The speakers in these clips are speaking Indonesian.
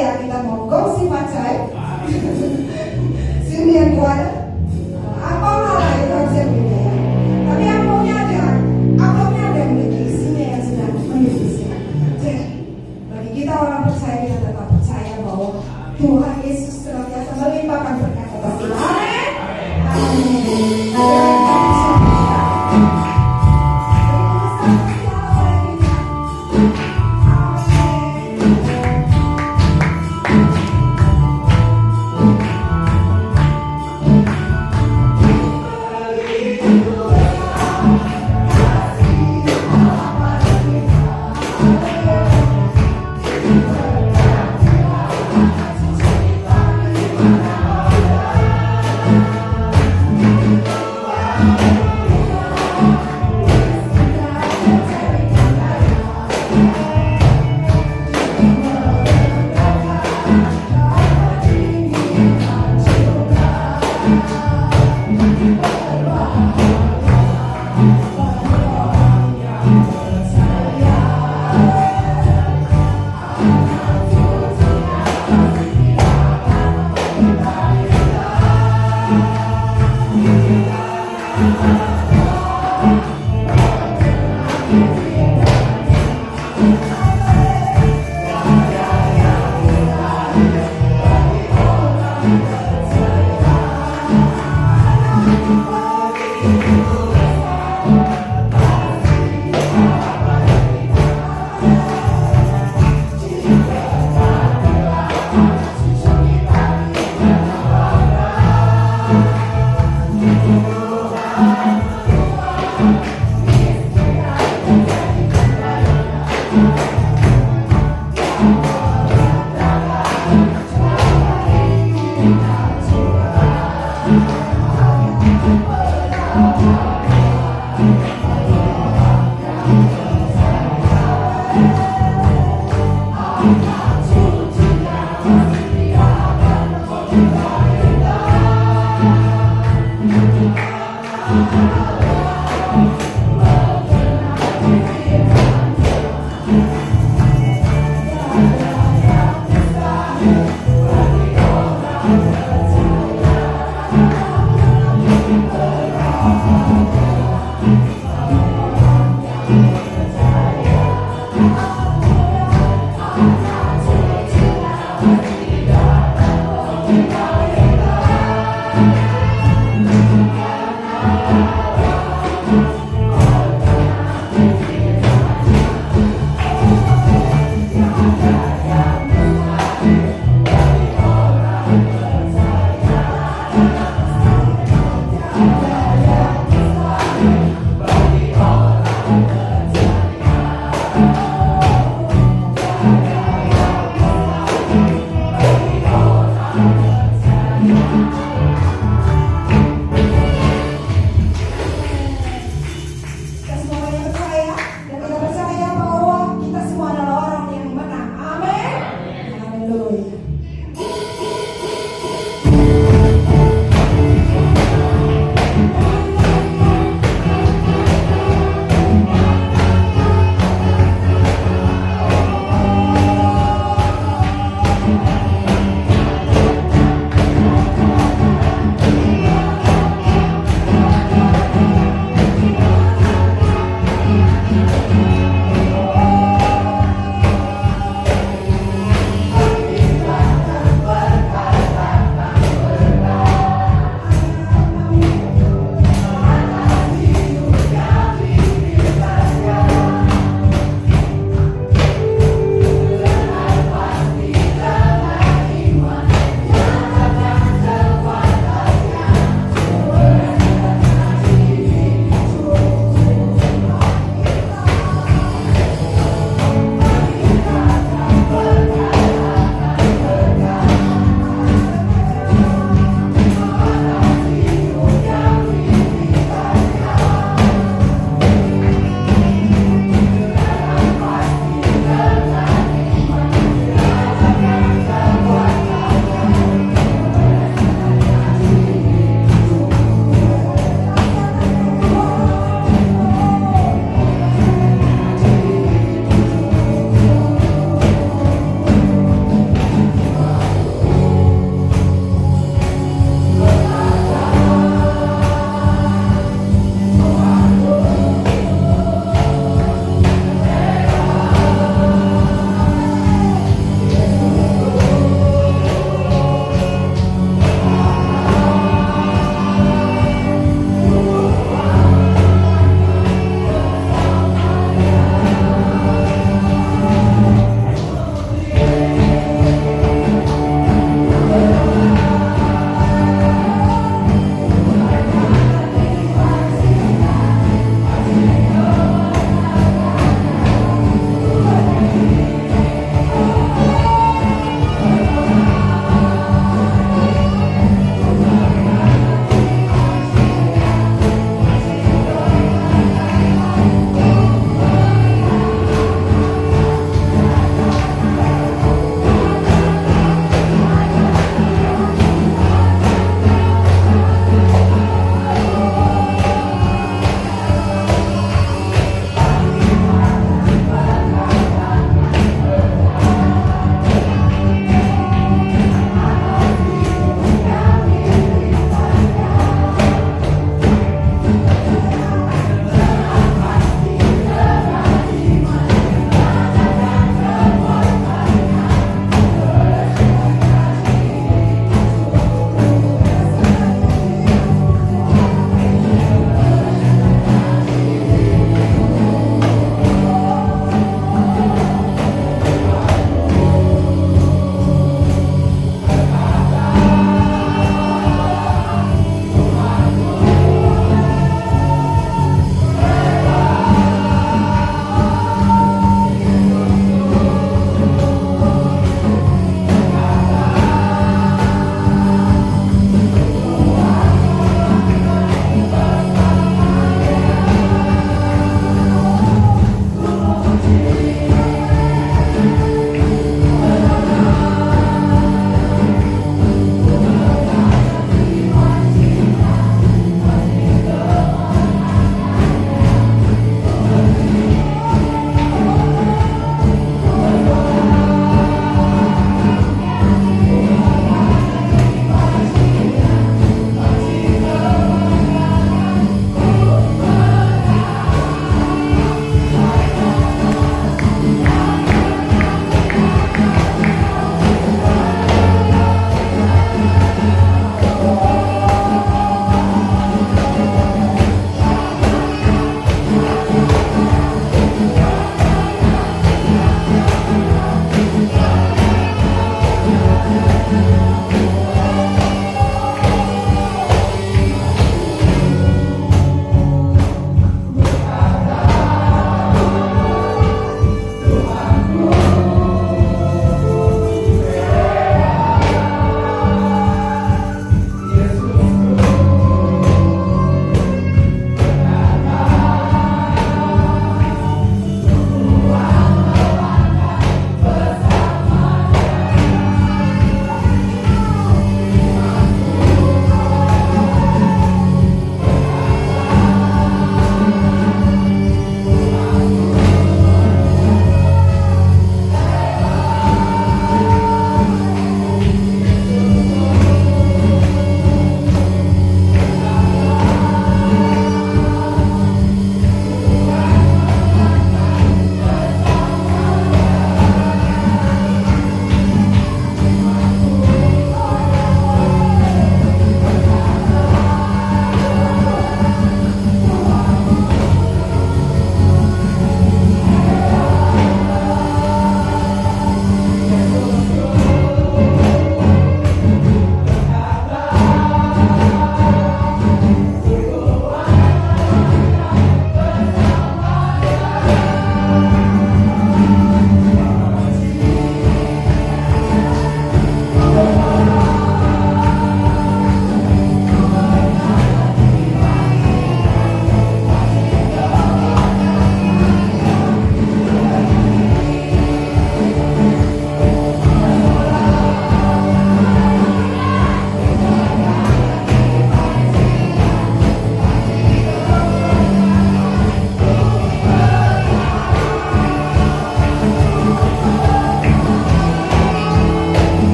ya, kita mau gosip aja. Sini yang kuat. Apa malah itu aja beda ya. Tapi amplopnya ada yang memiliki isinya yang sudah menipis ya. Jadi bagi kita orang percaya, kita tetap percaya bahwa Tuhan Yesus senantiasa melimpahkan berkat atas kita. Amin.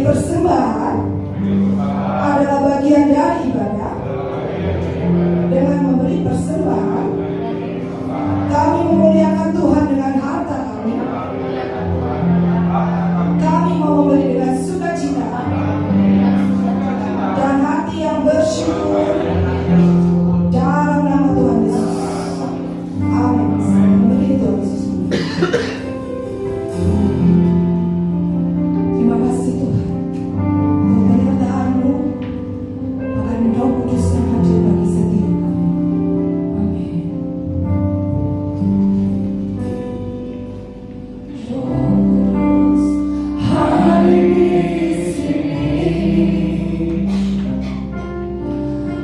persembahan adalah bagian dari ibadah. Dengan memberi persembahan, kami memuliakan Tuhan dengan harta kami. Kami mau memberi dengan sukacita dan hati yang bersyukur dalam nama Tuhan Yesus. Amin. Begitu Tuhan Yesus. Terima kasih Tuhan untuk penyertaan-Mu akan Roh Kudus yang hadir bagi setiap kami. Amin. Roh Kudus hadir di sini,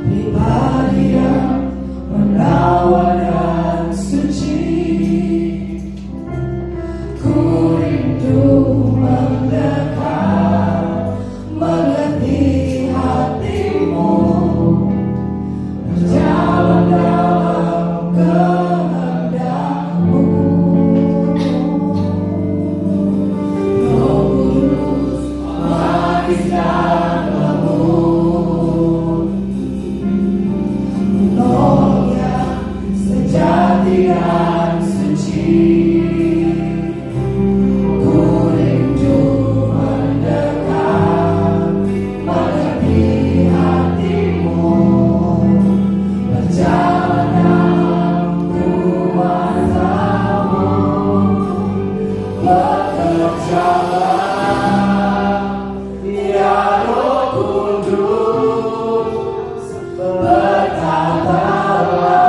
pribadi yang merawat dan suci. Ku rindu mendekat, mengerti hatimu, berjalan dalam kehendak-Mu. Roh Kudus, manis dan lembut, menolong yang sejati dan suci. Ku rindu mendekat, mengerti hatimu, berjalan dalam kuasa-Mu. Bekerjalah ya Roh Kudus, bertatalah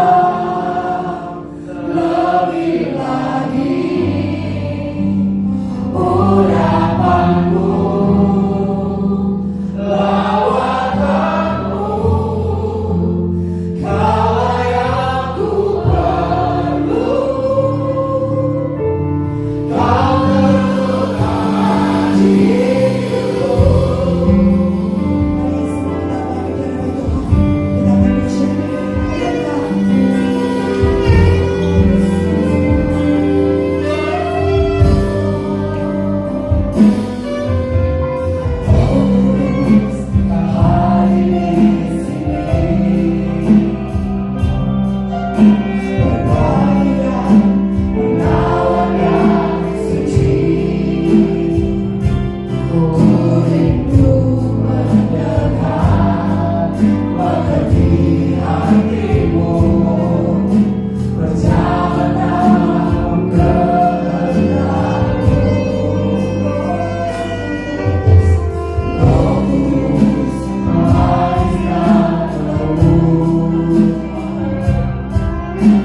lebih lagi urapan-Mu, lawakan-Mu, kala yang ku perlu. Kau tentukan hatiku. Mari semua kita bangkit dari Tuhan. Kita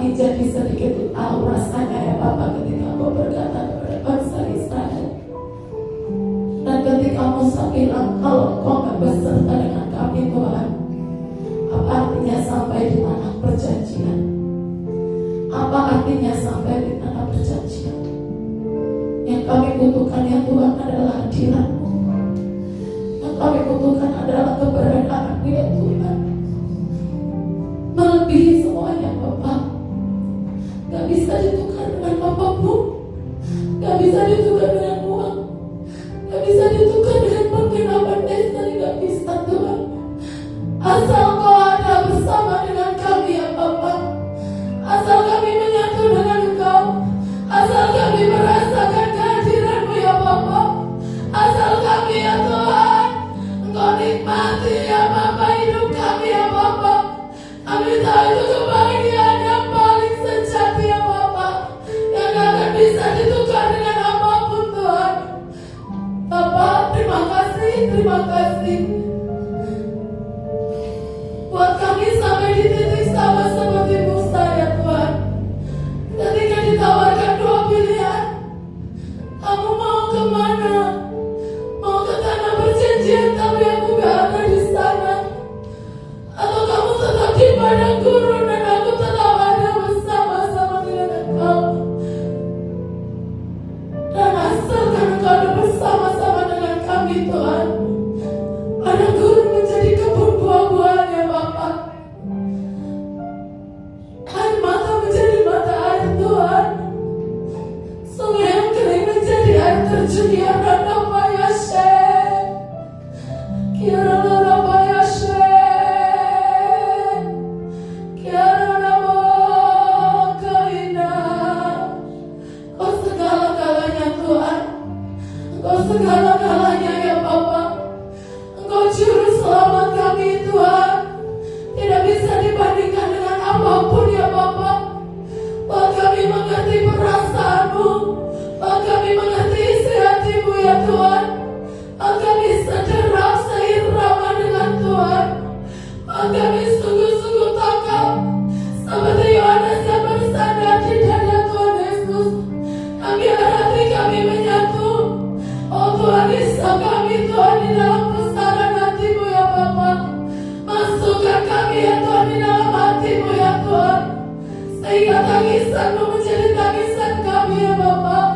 kami jadi sedikit tahu rasanya ya Bapa ketika Engkau berkata kepada bangsa Israel. Dan ketika Musa bilang kalau Engkau gak beserta dengan kami Tuhan, apa artinya sampai di tanah perjanjian? Apa artinya sampai di tanah perjanjian? Yang kami butuhkan ya Tuhan adalah hadirat-Mu. Yang kami butuhkan adalah keberadaan-Mu ya Tuhan. Melebihi semuanya Bapak. Gak bisa ditukar dengan apapun. Gak bisa ditukar dengan uang. Gak bisa ditukar dengan penggenapan desa. Gak bisa Tuhan. Asal Kau ada bersama dengan kami ya Bapak. Asal kami menyatu dengan Engkau. Asal kami merasakan kehadiran-Mu ya Bapak. Asal kami ya Tuhan Engkau nikmati ya Bapak hidup kami ya Bapak. Kami tahu itu kebahagiaan yang paling sejati ya Bapak, yang gak akan bisa ditukar dengan apapun Tuhan. Bapak terima kasih buat kami sampai di titik sama seperti Musa ya Tuhan. Ketika ditawarkan dua pilihan, kamu mau kemana? Mau ke tanah perjanjian tapi aku gak ada di sana, atau kamu tetap di padang gurun dan aku tetap ada bersama-sama dengan Engkau. Dan asalkan Engkau ada bersama-sama dengan kami Tuhan, padang gurun menjadi kebun buah-buahan Bapak. Air mata menjadi mata air Tuhan. Sungai yang kering menjadi air terjun yang rada payashe. Kira rada payashe. Kira nama kainah. Kau segala-galanya Tuhan. Kau segala-galanya ya Bapak. Engkau juru selamat kami Tuhan. Tidak bisa dibandingkan dengan apapun ya Bapak. Bahwa kami mengerti perasaan-Mu, bahwa kami mengerti isi hati-Mu ya Tuhan. Bahwa kami sederhana seirama dengan Tuhan. Bahwa kami sungguh-sungguh tangkap seperti Yohanes yang bersandar di dada Tuhan Yesus. Kami hati kami menyatu. Oh Tuhan, isap kami Tuhan di dalam pusaran hati-Mu ya Bapak. Masukkan kami ya Tuhan di dalam hati-Mu ya Tuhan. Sehingga tangisan-Mu menjadi tangisan kami ya Bapak.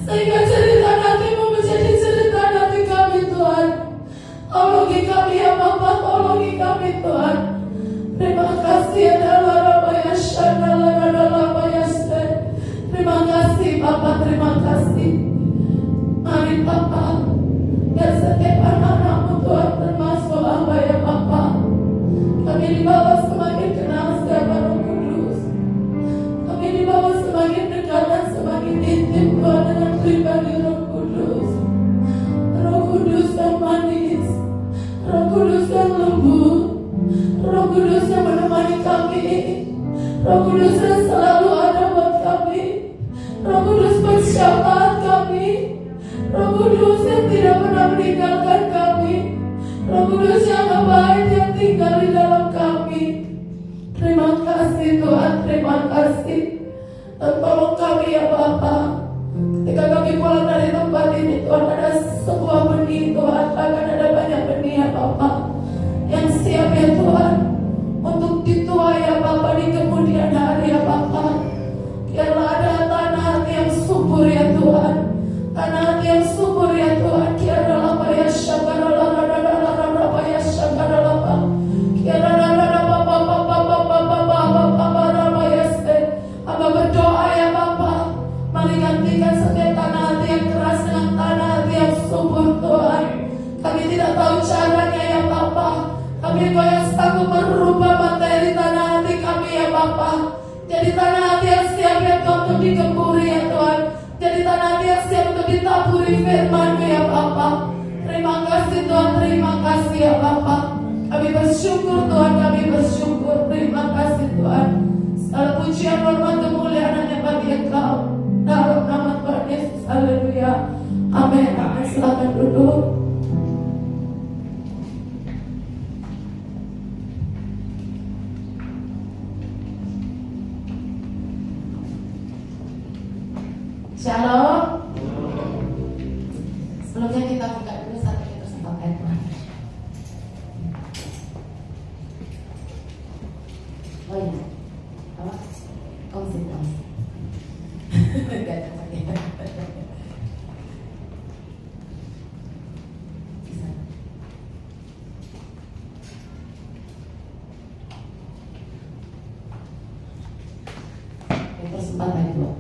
Sehingga cerita hati-Mu menjadi cerita hati kami Tuhan. Tolongi kami ya Bapak, tolongi kami Tuhan. Terima kasih adalah Rabayasya, adalah Rabayasya. Terima kasih Bapak, terima kasih. Mari Bapak, biar setiap anak-anak-Mu Tuhan termasuk hamba ya Bapak. Kami dibawa semakin kenal siapa Roh Kudus. Kami dibawa semakin dekat dan semakin intim Tuhan dengan pribadi Roh Kudus. Roh Kudus yang manis, Roh Kudus yang lembut, Roh Kudus yang menemani kami, Roh Kudus yang selalu ada buat kami, Roh Kudus bersyafaat kami, Roh Kudus yang tidak pernah meninggalkan kami, Roh Kudus yang baik yang tinggal di dalam kami. Terima kasih Tuhan, terima kasih. Dan tolong kami ya Bapa. Ketika kami pulang dari tempat ini Tuhan, ada sebuah benih Tuhan, akan ada banyak benih ya Bapa yang siap ya Tuhan untuk dituai ya Bapa di kemudian hari ya Bapa. Biarlah ada tanah hati yang subur ya Tuhan, tanah hati yang subur ya Tuhan. Biarlah apa ya syakaralah apa ya syakaralah Aba berdoa ya Bapa, mari gantikan setiap tanah hati yang keras dengan tanah hati yang subur Tuhan. Kami tidak tahu caranya ya Bapa, kami Kau yang sanggup merubah materi tanah hati kami ya Bapa. Jadi tanah hati yang siap ya Tuhan untuk dikeburi ya Tuhan. Jadi tanah hati yang siap untuk ditaburi firman-Mu ya Bapa. Terima kasih Tuhan, terima kasih ya Bapa. Kami bersyukur Tuhan, kami bersyukur. Terima kasih Tuhan. Segala pujian, hormat, kemuliaan hanya bagi Engkau. Dalam nama Tuhan Yesus, haleluya. Amin. Amin. Silakan duduk. Shalom. Sebelumnya kita buka dulu satu kesempatan ayat Tuhan. Oh iya, apa? Kongsi. Gak ada lagi. Bisa. Petrus 4 ayat 2.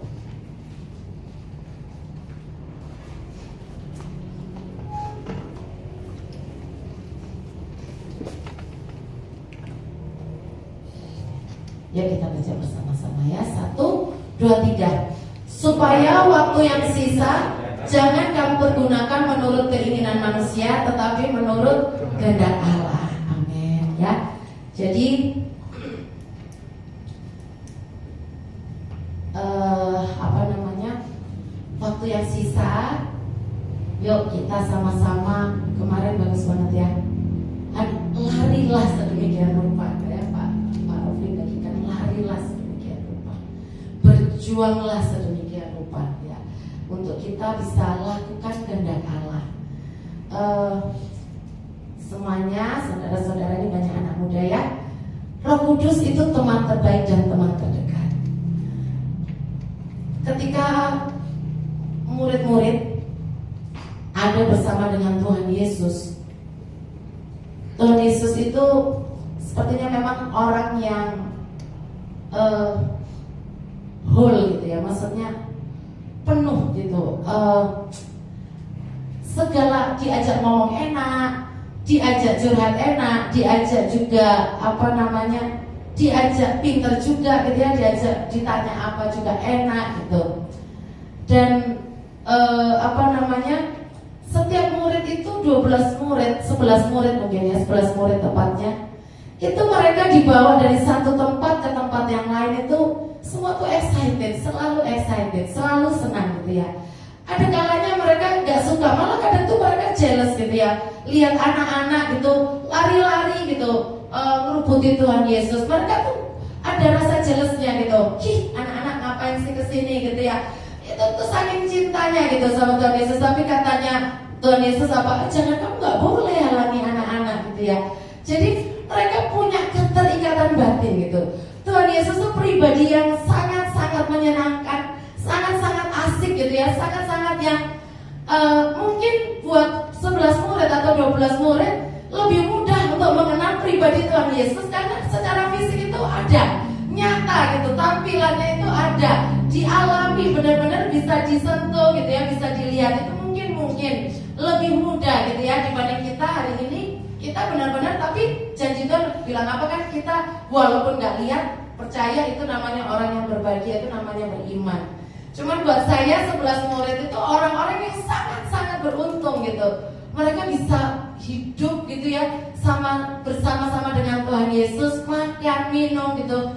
Ya, kita baca bersama-sama ya. 1, 2, 3. Supaya waktu yang sisa jangan kamu pergunakan menurut keinginan manusia, tetapi menurut kehendak Allah. Amin ya. Jadi waktu yang sisa, yuk kita sama-sama, kemarin bagus banget ya, larilah sedemikian rupa ya Pak Rofli bagikan, larilah sedemikian rupa, berjuanglah sedemikian rupa ya, untuk kita bisa lakukan kehendak Allah. Semuanya saudara-saudara ini banyak anak muda ya, Roh Kudus itu teman terbaik dan teman terdekat. Ketika murid-murid ada bersama dengan Tuhan Yesus, Tuhan Yesus itu sepertinya memang orang yang whole gitu ya, maksudnya penuh gitu, segala diajak ngomong enak, diajak curhat enak, diajak juga diajak pinter juga gitu ya, diajak ditanya apa juga enak gitu. Dan setiap murid itu 12 murid, 11 murid mungkin ya, 11 murid tepatnya. Itu mereka dibawa dari satu tempat ke tempat yang lain itu semua tuh excited, selalu senang gitu ya. Ada kalanya mereka nggak suka, malah kadang tuh mereka jealous gitu ya. Lihat anak-anak gitu lari-lari gitu ngerubuti Tuhan Yesus. Mereka tuh ada rasa jealousnya gitu. Anak-anak ngapain sih kesini gitu ya. Itu tuh saking cintanya gitu sama Tuhan Yesus. Tapi katanya Tuhan Yesus jangan, kamu gak boleh halangi anak-anak gitu ya. Jadi mereka punya keterikatan batin gitu. Tuhan Yesus tuh pribadi yang sangat-sangat menyenangkan, sangat-sangat asik gitu ya, sangat-sangat yang mungkin buat 11 murid atau 12 murid lebih mudah untuk mengenal pribadi Tuhan Yesus, karena secara fisik itu ada, nyata gitu, tampilannya itu ada, dialami, benar-benar bisa disentuh gitu ya, bisa dilihat. Itu mungkin lebih mudah gitu ya dibanding kita hari ini. Kita benar-benar, tapi janji Tuhan bilang apa kan, kita walaupun nggak lihat, percaya itu namanya orang yang berbahagia, itu namanya beriman. Cuman buat saya 11 murid itu orang-orang yang sangat-sangat beruntung gitu. Mereka bisa hidup gitu ya, bersama-sama dengan Tuhan Yesus, makan, minum gitu,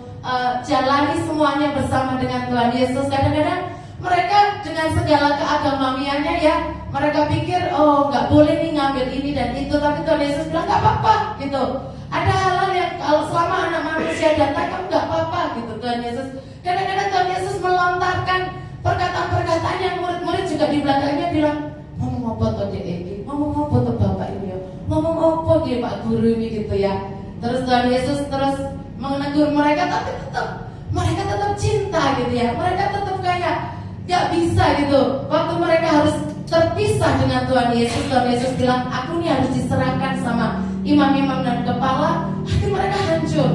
jalani semuanya bersama dengan Tuhan Yesus. Kadang-kadang mereka dengan segala keagamaannya ya, mereka pikir nggak boleh nih ngambil ini dan itu, tapi Tuhan Yesus bilang nggak apa-apa gitu. Ada hal-hal yang kalau selama anak manusia datang kamu nggak apa-apa gitu. Tuhan Yesus kadang-kadang Tuhan Yesus melontarkan perkataan-perkataan yang murid-murid juga di belakangnya bilang, ngomong apa tuh dia ini, ngomong apa tuh bapak ini, ngomong apa dia pak guru ini gitu ya. Terus Tuhan Yesus terus menegur mereka, tapi mereka tetap cinta gitu ya. Mereka tetap kayak gak bisa gitu. Waktu mereka harus terpisah dengan Tuhan Yesus, Tuhan Yesus bilang, aku ini harus diserahkan sama imam-imam dan kepala. Hati mereka hancur,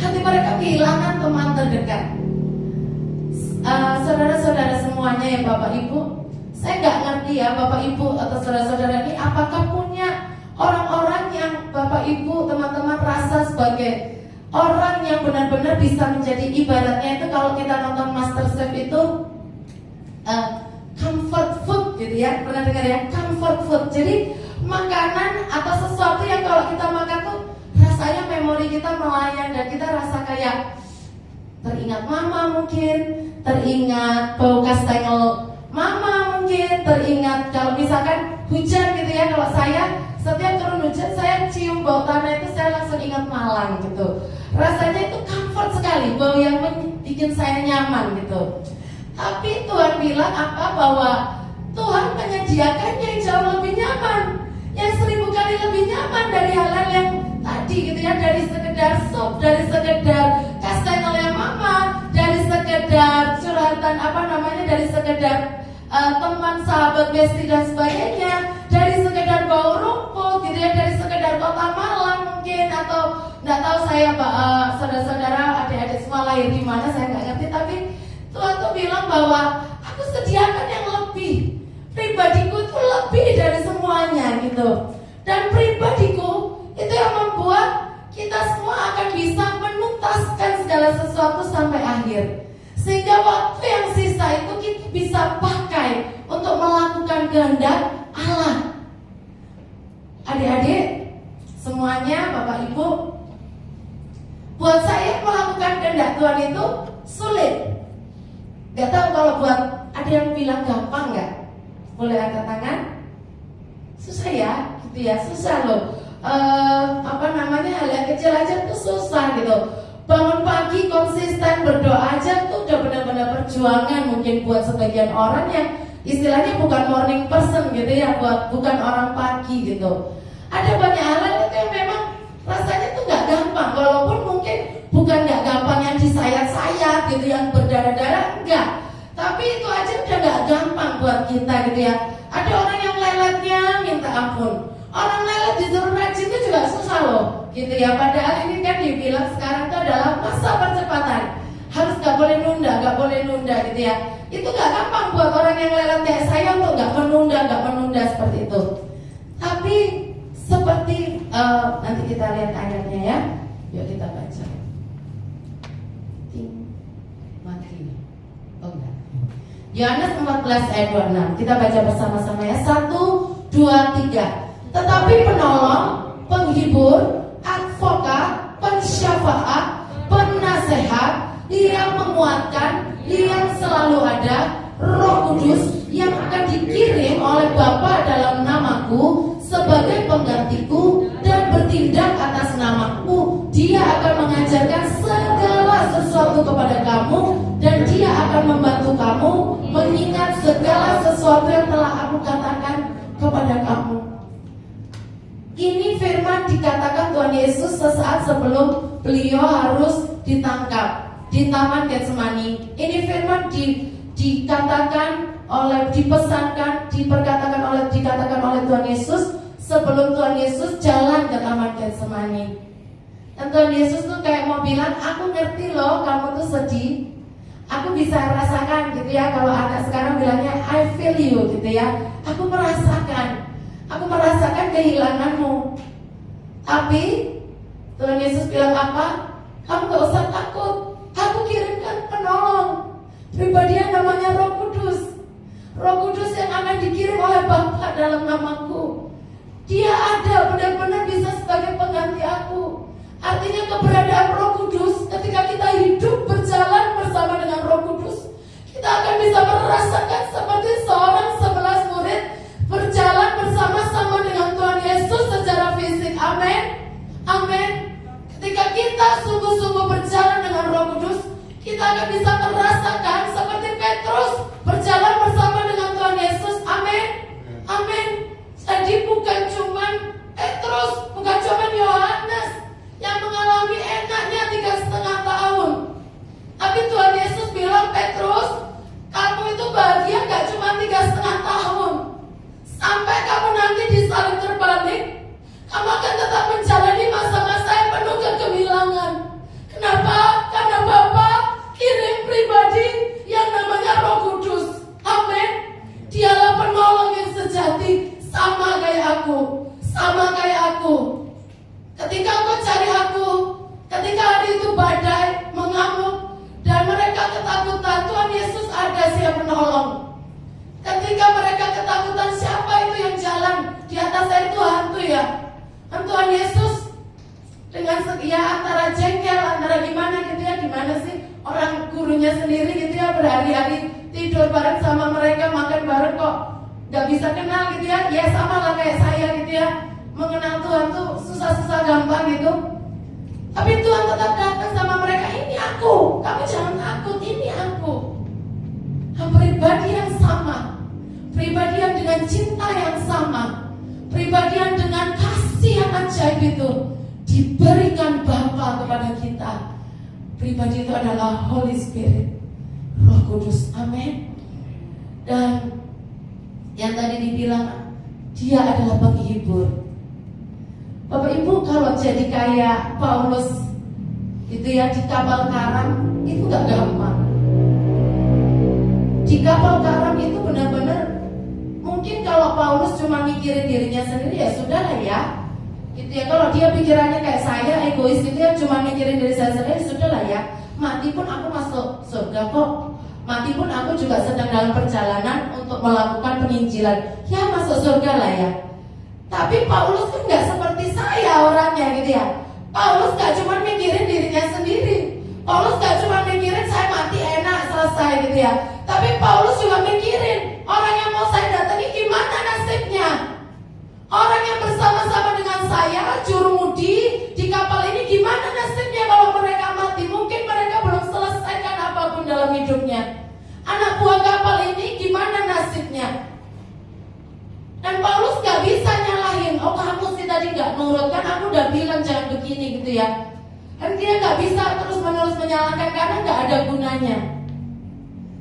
hati mereka kehilangan teman terdekat. Saudara-saudara semuanya ya Bapak Ibu, saya gak ngerti ya Bapak Ibu atau saudara-saudara ini apakah punya orang-orang yang Bapak Ibu teman-teman rasa sebagai orang yang benar-benar bisa menjadi, ibaratnya itu kalau kita nonton MasterChef itu comfort food gitu ya, pernah dengar ya, comfort food. Jadi makanan atau sesuatu yang kalau kita makan tuh rasanya memori kita melayang dan kita rasa kayak teringat mama mungkin, teringat bau kastengel mama mungkin, teringat kalau misalkan hujan gitu ya. Kalau saya setiap turun hujan saya cium bau tanah itu saya langsung ingat Malang gitu. Rasanya itu comfort sekali, bau yang bikin saya nyaman gitu. Tapi Tuhan bilang apa? Bahwa Tuhan menyediakan yang jauh lebih nyaman, yang 1000 kali lebih nyaman dari hal-hal yang tadi gitu ya. Dari sekedar sup, dari sekedar kastengel oleh mama, dari sekedar curhatan dari sekedar teman, sahabat, besti dan sebagainya, dari sekedar bau rumput gitu ya, dari sekedar kota malam mungkin, atau nggak tahu saya saudara-saudara, adik-adik semua lahir di mana saya nggak ngerti, tapi Tuhan tuh bilang bahwa aku sediakan yang lebih, pribadiku itu lebih dari semuanya gitu. Dan pribadiku itu yang membuat kita semua akan bisa menuntaskan segala sesuatu sampai akhir, sehingga waktu yang sisa itu kita bisa pakai untuk melakukan kehendak Allah. Adik-adik semuanya, Bapak Ibu, buat saya melakukan kehendak Tuhan itu sulit. Gak tahu kalau buat ada yang bilang gampang nggak? Boleh angkat tangan? Susah ya, gitu ya, susah loh. Hal yang kecil aja tuh susah gitu. Bangun pagi konsisten berdoa aja tuh udah benar-benar perjuangan. Mungkin buat sebagian orang yang istilahnya bukan morning person gitu ya, bukan orang pagi gitu. Ada banyak hal itu yang memang rasanya tuh nggak gampang. Walaupun mungkin bukan nggak gampang yang disayat-sayat gitu, yang berdarah-darah, enggak. Tapi itu aja udah nggak gampang buat kita gitu ya. Ada orang yang leletnya minta ampun. Orang lelet disuruh rajin itu juga susah loh gitu ya. Padahal ini kan dibilang sekarang itu adalah masa percepatan, harus gak boleh nunda gitu ya. Itu gak gampang buat orang yang lelet kayak saya untuk gak menunda seperti itu. Tapi seperti nanti kita lihat ayatnya ya. Yuk kita baca. Mati. Oh enggak. Yohanes 14 ayat 26. Kita baca bersama-sama ya. 1, 2, 3. Tetapi penolong, penghibur, advokat, pensyafaat, penasehat, yang menguatkan, yang selalu ada, Roh Kudus yang akan dikirim oleh Bapa dalam namaku sebagai penggantiku dan bertindak atas namaku. Dia akan mengajarkan segala sesuatu kepada kamu, dan dia akan membantu kamu mengingat segala sesuatu yang telah aku katakan kepada kamu. Ini firman dikatakan Tuhan Yesus sesaat sebelum beliau harus ditangkap di Taman Getsemani. Ini firman dikatakan oleh Tuhan Yesus sebelum Tuhan Yesus jalan ke Taman Getsemani. Dan Tuhan Yesus tuh kayak mau bilang, aku ngerti loh kamu tuh sedih. Aku bisa rasakan gitu ya. Kalau anak sekarang bilangnya I feel you gitu ya. Aku merasakan kehilanganmu. Tapi Tuhan Yesus bilang apa? Kamu gak usah takut. Aku kirimkan penolong, pribadi yang namanya Roh Kudus. Roh Kudus yang akan dikirim oleh Bapa dalam namaku. Dia ada benar-benar bisa sebagai pengganti aku. Artinya keberadaan Roh Kudus, ketika kita hidup berjalan bersama dengan Roh Kudus, kita akan bisa merasakan seperti seorang 11 murid berjalan bersama-sama dengan Tuhan Yesus secara fisik. Amin. Amin. Ketika kita sungguh-sungguh berjalan dengan Roh Kudus, kita akan bisa merasakan seperti Petrus berjalan bersama dengan Tuhan Yesus. Amin. Amin. Jadi bukan cuman Petrus, bukan cuman Yohanes yang mengalami enaknya 3,5 tahun. Tapi Tuhan Yesus bilang, Petrus, kamu itu bahagia gak cuma 3,5 tahun. Sampai kamu nanti disalib terbalik, kamu akan tetap menjalani masa-masa yang penuh kegemilangan. Kenapa? Karena Bapa kirim pribadi yang namanya Roh Kudus. Amin. Dialah penolong yang sejati, sama kayak aku. Ketika engkau cari aku, ketika hari itu badai mengamuk dan mereka ketakutan, Tuhan Yesus ada siap menolong. Ketika mereka ketakutan, siapa itu yang jalan di atas air? Itu hantu ya. Dan Tuhan Yesus dengan antara jengkel, antara gimana gitu ya, gimana sih orang gurunya sendiri gitu ya, berhari-hari tidur bareng sama mereka, makan bareng kok gak bisa kenal gitu ya. Ya sama lah kayak saya gitu ya, mengenal Tuhan tuh susah-susah gampang gitu. Tapi Tuhan tetap datang sama mereka, ini aku, kamu jangan takut, ini aku. bersama, pribadi yang dengan kasih yang ajaib itu diberikan Bapa kepada kita. Pribadi itu adalah Holy Spirit, Roh Kudus. Amin. Dan yang tadi dibilang, dia adalah penghibur. Bapak Ibu, kalau jadi kayak Paulus itu ya di kapal karam, itu gak gampang. Di kapal karam itu benar-benar, mungkin kalau Paulus cuma mikirin dirinya sendiri ya sudah lah ya, gitu ya. Kalau dia pikirannya kayak saya, egois gitu ya, cuma mikirin diri saya sendiri, sudah lah ya. Mati pun aku masuk surga kok. Mati pun aku juga sedang dalam perjalanan untuk melakukan penginjilan, ya masuk surga lah ya. Tapi Paulus kan nggak seperti saya orangnya gitu ya. Paulus gak cuma mikirin dirinya sendiri. Paulus gak cuma mikirin saya mati enak selesai gitu ya. Tapi Paulus juga mikirin orang yang mau saya datangi gimana nasibnya. Orang yang bersama-sama dengan saya jurumudi di kapal ini gimana nasibnya kalau mereka mati. Mungkin mereka belum selesaikan apapun dalam hidupnya. Anak buah kapal ini gimana nasibnya. Dan Paulus gak bisa nyalahin, oh kamu sih tadi gak nurut, kan aku udah bilang jangan begini gitu ya. Dan dia gak bisa terus-menerus menyalahkan karena gak ada gunanya.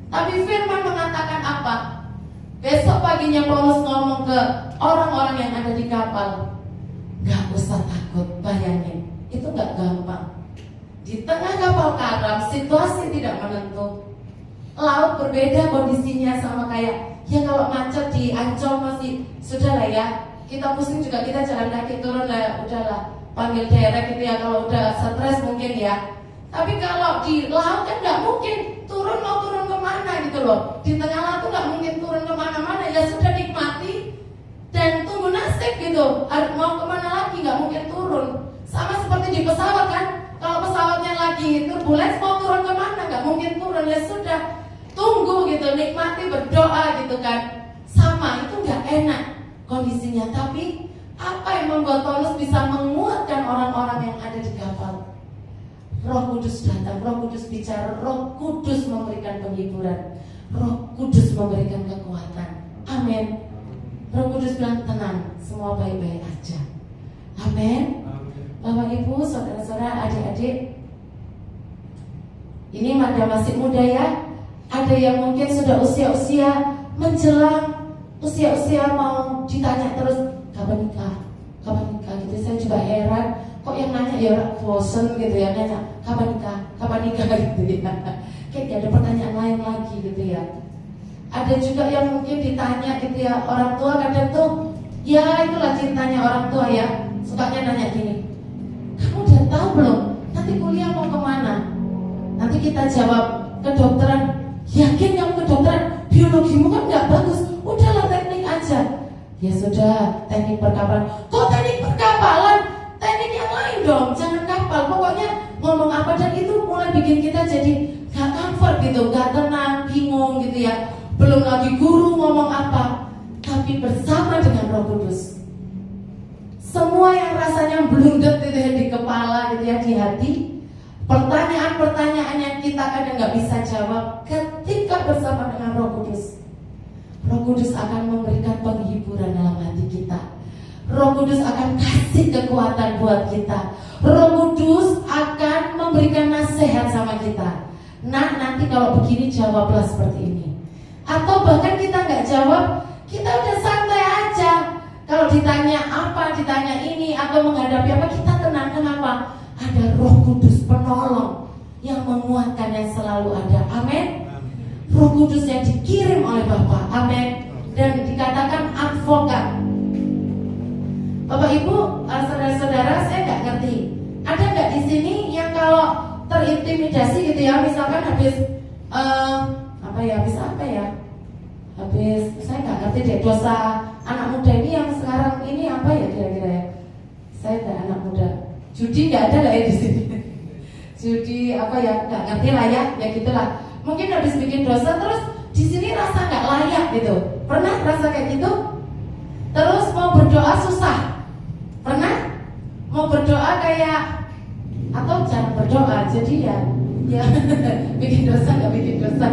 Tapi firman mengatakan apa? Besok paginya Paulus ngomong ke orang-orang yang ada di kapal, gak usah takut, bayangin, itu gak gampang. Di tengah kapal karam, situasi tidak menentu. Laut berbeda kondisinya sama kayak, ya kalau macet di Ancol masih sudah lah ya. Kita pusing juga kita jalan kaki turun lah, udahlah panggil derek gitu ya kalau udah stres mungkin ya. Tapi kalau di laut kan nggak mungkin turun, mau turun kemana gitu loh. Di tengah laut tuh nggak mungkin turun kemana-mana, ya sudah nikmati dan tunggu nasib gitu. Mau kemana lagi nggak mungkin turun. Sama seperti di pesawat kan, kalau pesawatnya lagi turbulence mau turun kemana nggak mungkin turun, ya sudah tunggu gitu, nikmati, berdoa gitu kan. Sama, itu gak enak kondisinya. Tapi apa yang membuat Paulus bisa menguatkan orang-orang yang ada di kapal? Roh Kudus datang, Roh Kudus bicara, Roh Kudus memberikan penghiburan, Roh Kudus memberikan kekuatan. Amin. Roh Kudus bilang tenang, semua baik-baik aja. Amin. Bapak Ibu, saudara-saudara, adik-adik, ini masih muda ya. Ada yang mungkin sudah usia-usia menjelang usia-usia mau ditanya terus kapan nikah gitu. Saya juga heran, kok yang nanya ya orang bosen gitu ya, nanya kapan nikah gitu ya. Kayak gak ada pertanyaan lain lagi gitu ya. Ada juga yang mungkin ditanya gitu ya, orang tua kadang tuh, ya itulah cintanya orang tua ya, sukanya nanya gini, kamu udah tahu belum nanti kuliah mau kemana? Nanti kita jawab kedokteran. Yakin kamu kedokteran? Biologimu kan gak bagus. Udahlah teknik aja. Ya sudah, teknik perkapalan. Kok teknik perkapalan? Teknik yang lain dong, jangan kapal. Pokoknya ngomong apa, dan itu mulai bikin kita jadi gak comfort gitu, gak tenang, bingung gitu ya. Belum lagi guru ngomong apa. Tapi bersama dengan Roh Kudus, semua yang rasanya blundet gitu ya di kepala gitu ya, di hati, pertanyaan-pertanyaan yang kita kadang gak bisa jawab, ketika bersama dengan Roh Kudus, Roh Kudus akan memberikan penghiburan dalam hati kita. Roh Kudus akan kasih kekuatan buat kita. Roh Kudus akan memberikan nasihat sama kita. Nah, nanti kalau begini jawablah seperti ini. Atau bahkan kita gak jawab, kita udah santai aja. Kalau ditanya apa, ditanya ini, atau menghadapi apa, kita tenang. Kenapa? Ada Roh Kudus penolong yang menguatkan, yang selalu ada. Amin. Roh Kudus yang dikirim oleh Bapa. Amin. Dan dikatakan advokat. Bapak Ibu, saudara-saudara, saya nggak ngerti. Ada nggak di sini yang kalau terintimidasi gitu ya, misalkan habis habis saya nggak ngerti deh, dosa anak muda ini yang sekarang ini apa ya kira-kira ya? Saya nggak anak muda. Judi nggak ada lah ya di sini. Judi apa ya, nggak ngerti lah ya gitulah. Mungkin habis bikin dosa terus di sini rasa nggak layak gitu. Pernah rasa kayak gitu? Terus mau berdoa susah. Pernah? Mau berdoa kayak, atau jangan berdoa, jadi ya bikin dosa nggak bikin dosa,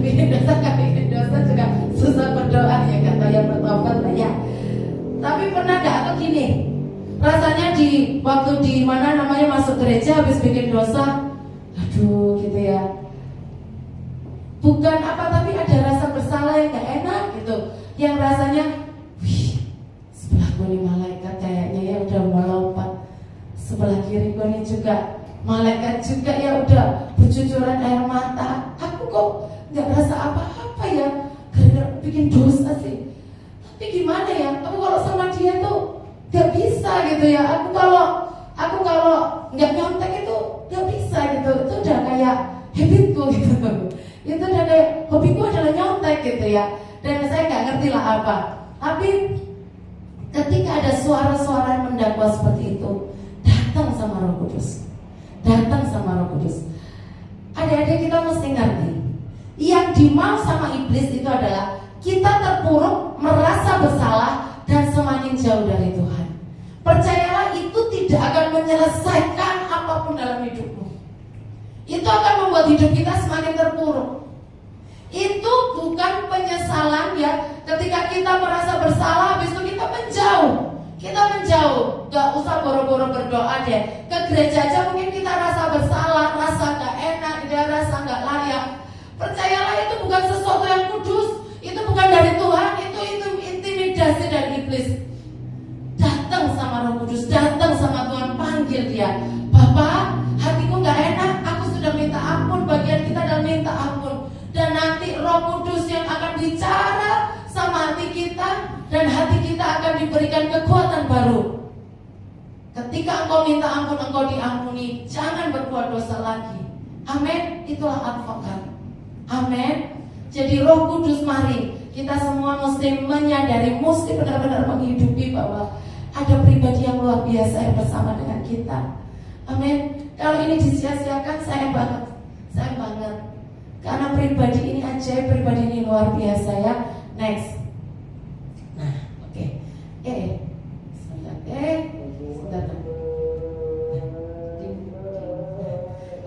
bikin dosa nggak bikin dosa juga susah berdoa ya, kata yang bertobat lah ya. Tapi pernah gak atau gini, rasanya di waktu di mana namanya masuk gereja habis bikin dosa, aduh gitu ya, bukan apa tapi ada rasa bersalah yang gak enak gitu, yang rasanya wih, sebelah gue nih malaikat kayaknya ya udah melompat, sebelah kiri gue nih juga malaikat juga ya udah bercucuran air mata, aku kok gak merasa apa-apa ya gara-gara bikin dosa sih. Tapi gimana ya, aku kalau sama dia tuh gak bisa gitu ya. Aku kalau nggak nyontek itu gak bisa gitu. Itu udah kayak habitku gitu. Itu udah kayak hobiku adalah nyontek gitu ya. Dan saya nggak ngerti lah apa. Tapi ketika ada suara-suara yang mendakwa seperti itu, datang sama Roh Kudus. Datang sama Roh Kudus. Adik-adik kita mesti ngerti, yang dimau sama iblis itu adalah kita terpuruk, merasa bersalah, dan semakin jauh dari Tuhan. Percayalah, itu tidak akan menyelesaikan apapun dalam hidupmu. Itu akan membuat hidup kita semakin terpuruk. Itu bukan penyesalan ya. Ketika kita merasa bersalah, habis itu kita menjauh. Kita menjauh, gak usah boro-boro berdoa deh. Ke gereja aja mungkin kita rasa bersalah, rasa gak enak, dia rasa gak layak. Percayalah, itu bukan sesuatu yang kudus. Itu bukan dari Tuhan, itu intimidasi dari iblis. Datang sama Roh Kudus, datang sama Tuhan, panggil dia. Bapak, hatiku gak enak, aku sudah minta ampun. Bagian kita adalah minta ampun. Dan nanti Roh Kudus yang akan bicara sama hati kita, dan hati kita akan diberikan kekuatan baru. Ketika engkau minta ampun, engkau diampuni. Jangan berbuat dosa lagi. Amin. Itulah advokat. Amin. Jadi Roh Kudus, mari kita semua mesti menyadari, mesti benar-benar menghidupi bahwa ada pribadi yang luar biasa yang bersama dengan kita. Amin. Kalau ini disia-siakan, sayang banget. Sayang banget. Karena pribadi ini ajaib, pribadi ini luar biasa ya. Next. Nah, oke. Sebentar.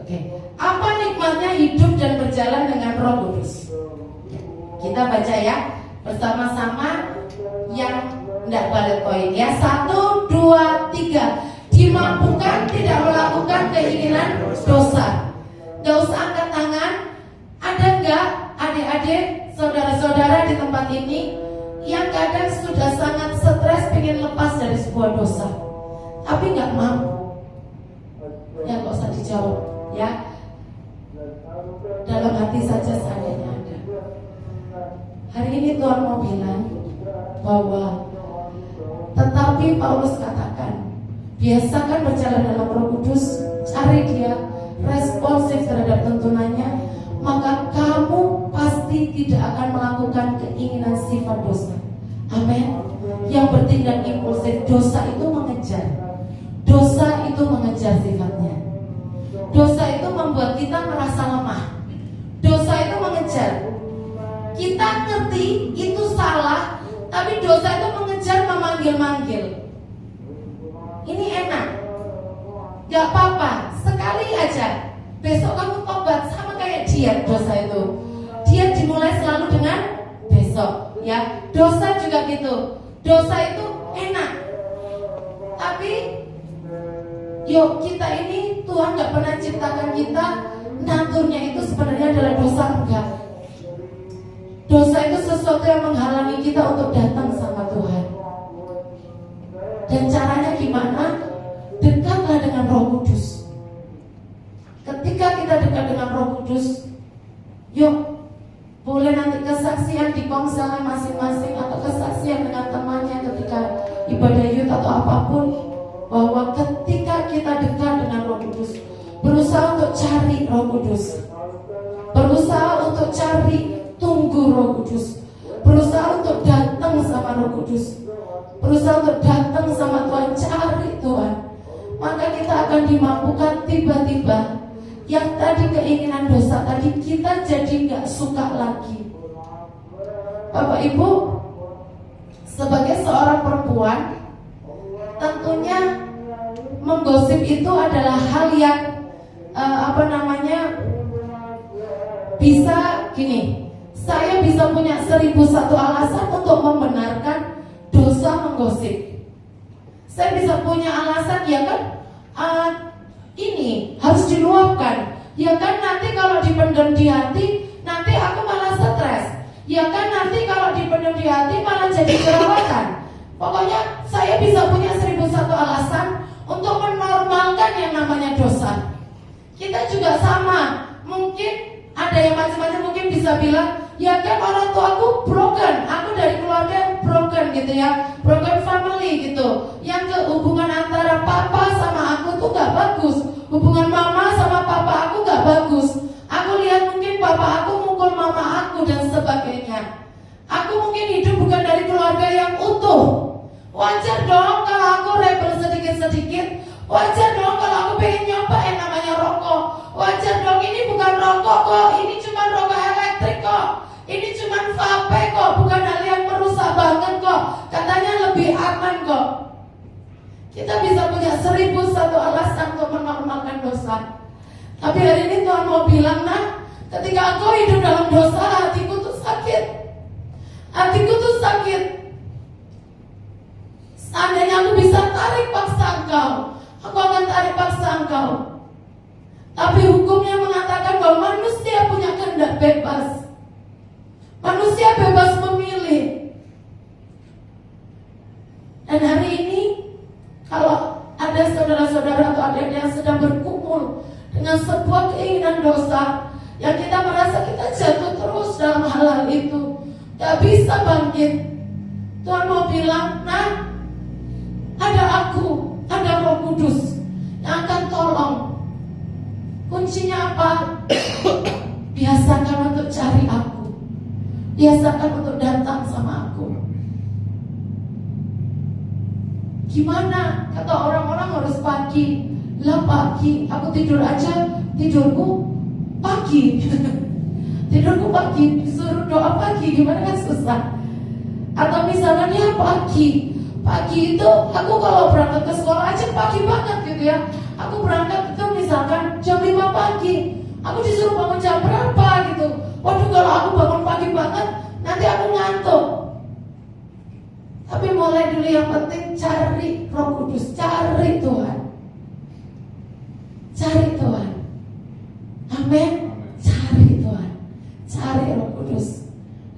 Oke. Apa nikmatnya hidup dan berjalan dengan Roh Kudus? Kita baca ya bersama-sama yang tidak balik poin ya. 1, 2, 3. Dimampukan tidak melakukan keinginan dosa. Gak usah angkat tangan. Ada enggak adik-adik, saudara-saudara di tempat ini yang kadang sudah sangat stres pengen lepas dari sebuah dosa, tapi nggak mampu? Ya gak usah dijawab ya. Dalam hati saja seandainya ada. Hari ini Tuhan mau bilang bahwa, tetapi Paulus katakan, biasakan berjalan dalam Roh Kudus, cari dia, responsif terhadap tuntunannya, maka kamu pasti tidak akan melakukan keinginan sifat dosa. Amin. Yang bertindak impulsif, dosa itu mengejar. Dosa itu mengejar sifatnya. Dosa itu membuat kita merasa lemah. Dosa itu mengejar. Kita ngerti itu salah, tapi dosa itu mengejar, memanggil-manggil. Ini enak, gak apa-apa, sekali aja. Besok kamu tobat, sama kayak diet dosa itu. Diet dimulai selalu dengan besok ya. Dosa juga gitu. Dosa itu enak. Tapi yuk, kita ini Tuhan gak pernah ciptakan kita naturnya itu sebenarnya adalah dosa, enggak. Dosa itu sesuatu yang menghalangi kita untuk datang sama Tuhan. Dan caranya gimana? Dekatlah dengan Roh Kudus. Ketika kita dekat dengan Roh Kudus, yuk, boleh nanti kesaksian di konselnya masing-masing, atau kesaksian dengan temannya ketika ibadah youth atau apapun, bahwa ketika kita dekat dengan Roh Kudus, berusaha untuk cari Roh Kudus, berusaha untuk cari, tunggu Roh Kudus, berusaha untuk datang sama Roh Kudus, berusaha untuk datang sama Tuhan, cari Tuhan, maka kita akan dimampukan. Tiba-tiba yang tadi keinginan dosa tadi kita jadi gak suka lagi. Bapak Ibu, sebagai seorang perempuan, tentunya menggosip itu adalah hal yang bisa gini. Saya bisa punya 1001 alasan untuk membenarkan dosa menggosip. Saya bisa punya alasan, ya kan, ini harus diluapkan. Ya kan, nanti kalau dipendam di hati, nanti aku malah stres. Ya kan, nanti kalau dipendam di hati malah jadi jerawatan. Pokoknya saya bisa punya 1001 alasan untuk menormalkan yang namanya dosa. Kita juga sama. Mungkin ada yang macam-macam, mungkin bisa bilang, ya kan orang tuaku broken, aku dari keluarga yang broken gitu ya, broken family gitu. Yang hubungan antara papa sama aku tuh gak bagus, hubungan mama sama papa aku gak bagus. Aku lihat mungkin papa aku mukul mama aku dan sebagainya. Aku mungkin hidup bukan dari keluarga yang utuh. Wajar dong kalau aku rebel sedikit-sedikit. Wajar dong kalau aku pengen nyoba yang namanya rokok. Wajar dong, ini bukan rokok kok, ini cuma rokok elektrik kok, ini cuma vape kok, bukan hal yang merusak banget kok, katanya lebih aman kok. Kita bisa punya 1001 alasan untuk menormalkan dosa. Tapi hari ini Tuhan mau bilang, nah, ketika aku hidup dalam dosa, hatiku tuh sakit. Hatiku tuh sakit. Seandainya aku bisa tarik paksa engkau, aku akan tarik paksa engkau. Tapi hukumnya mengatakan bahwa manusia punya kehendak bebas. Manusia bebas memilih. Dan hari ini, kalau ada saudara-saudara atau adik-adik yang sedang berkumpul dengan sebuah keinginan dosa, yang kita merasa kita jatuh terus dalam hal-hal itu, gak bisa bangkit, Tuhan mau bilang, nah, ada aku, ada Roh Kudus yang akan tolong. Kuncinya apa? Biasakan untuk cari aku, biasakan untuk datang sama aku. Gimana? Kata orang-orang harus pagi. Lah pagi, aku tidur aja, tidurku pagi. Tidurku pagi, disuruh doa pagi, gimana kan susah. Atau misalnya ya pagi itu aku kalau berangkat ke sekolah aja pagi banget gitu ya. Aku berangkat itu misalkan jam 5 pagi, aku disuruh bangun jam berapa gitu. Waduh, kalau aku bangun pagi banget, nanti aku ngantuk. Tapi mulai dulu yang penting cari Roh Kudus, cari Tuhan. Cari Tuhan. Amin. Cari Tuhan. Cari Roh Kudus.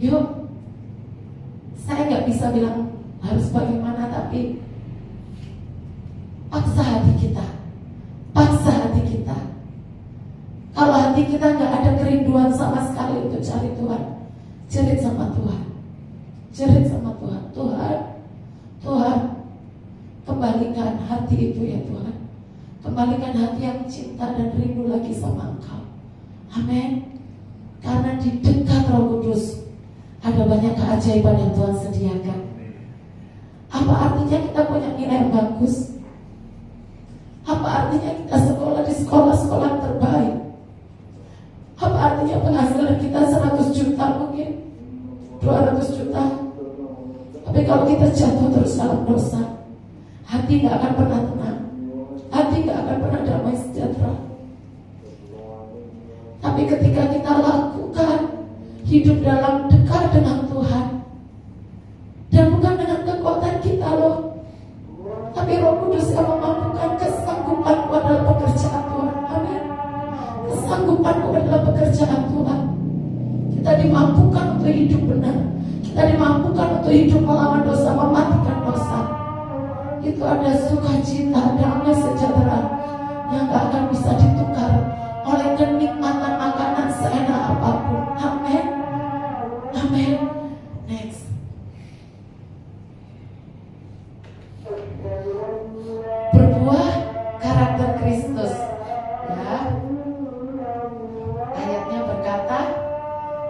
Yuk. Saya gak bisa bilang harus bagaimana, tapi paksa hati kita. Paksa hati kita. Kalau hati kita gak ada kerinduan sama sekali untuk cari Tuhan, jerit sama Tuhan. Jerit sama Tuhan. Tuhan, kembalikan hati itu ya Tuhan. Kembalikan hati yang cinta dan rindu lagi sama Engkau. Amin. Karena di dekat Roh Kudus ada banyak keajaiban yang Tuhan sediakan. Apa artinya kita punya nilai yang bagus? Apa artinya kita sekolah di sekolah-sekolah terbaik? Apa artinya penghasilan kita 100 juta mungkin 200 juta? Tapi kalau kita jatuh terus dalam dosa, hati gak akan pernah tenang, hati gak akan pernah damai sejahtera. Tapi ketika kita lakukan hidup dalam dekat dengan Tuhan, dan bukan dengan kekuatan kita loh, tapi Roh Kudus yang memampukan kesanggupanku adalah pekerjaan Tuhan. Amin. Kesanggupanku adalah pekerjaan Tuhan. Kita dimampukan untuk hidup benar. Kita dimampukan untuk hidup melawan dosa, mematikan dosa. Itu ada sukacita, damai sejahtera yang gak akan bisa ditukar oleh kenikmatan makanan seenak apapun. Amin. Amin. Next. Berbuah karakter Kristus. Ya. Ayatnya berkata,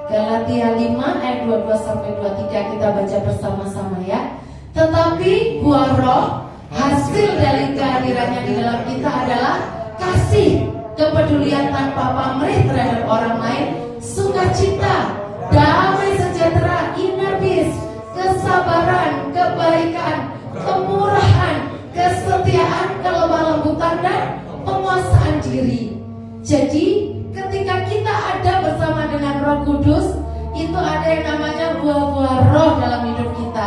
Galatia 5 ayat 22-23, kita baca bersama-sama ya. Tetapi buah roh, hasil dari kehadirannya di dalam kita adalah kasih, kepedulian tanpa pamrih terhadap orang lain, sukacita, damai sejahtera, inner peace, kesabaran, kebaikan, kemurahan, kesetiaan, kelemah lembutan, dan penguasaan diri. Jadi ketika kita ada bersama dengan Roh Kudus, itu ada yang namanya buah-buah roh dalam hidup kita.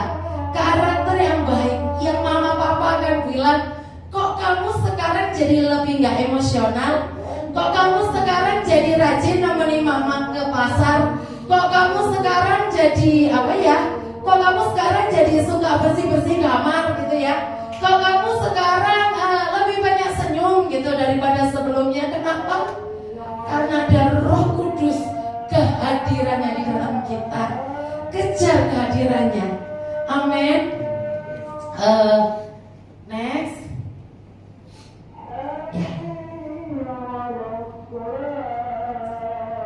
Karakter yang baik akan bilang, kok kamu sekarang jadi lebih gak emosional? Kok kamu sekarang jadi rajin nemenin mama ke pasar? Kok kamu sekarang jadi apa ya? Kok kamu sekarang jadi suka bersih-bersih kamar gitu ya? Kok kamu sekarang lebih banyak senyum gitu daripada sebelumnya? Kenapa? Karena ada Roh Kudus, kehadirannya di dalam kita. Kejar kehadirannya. Amin. Next. Ya.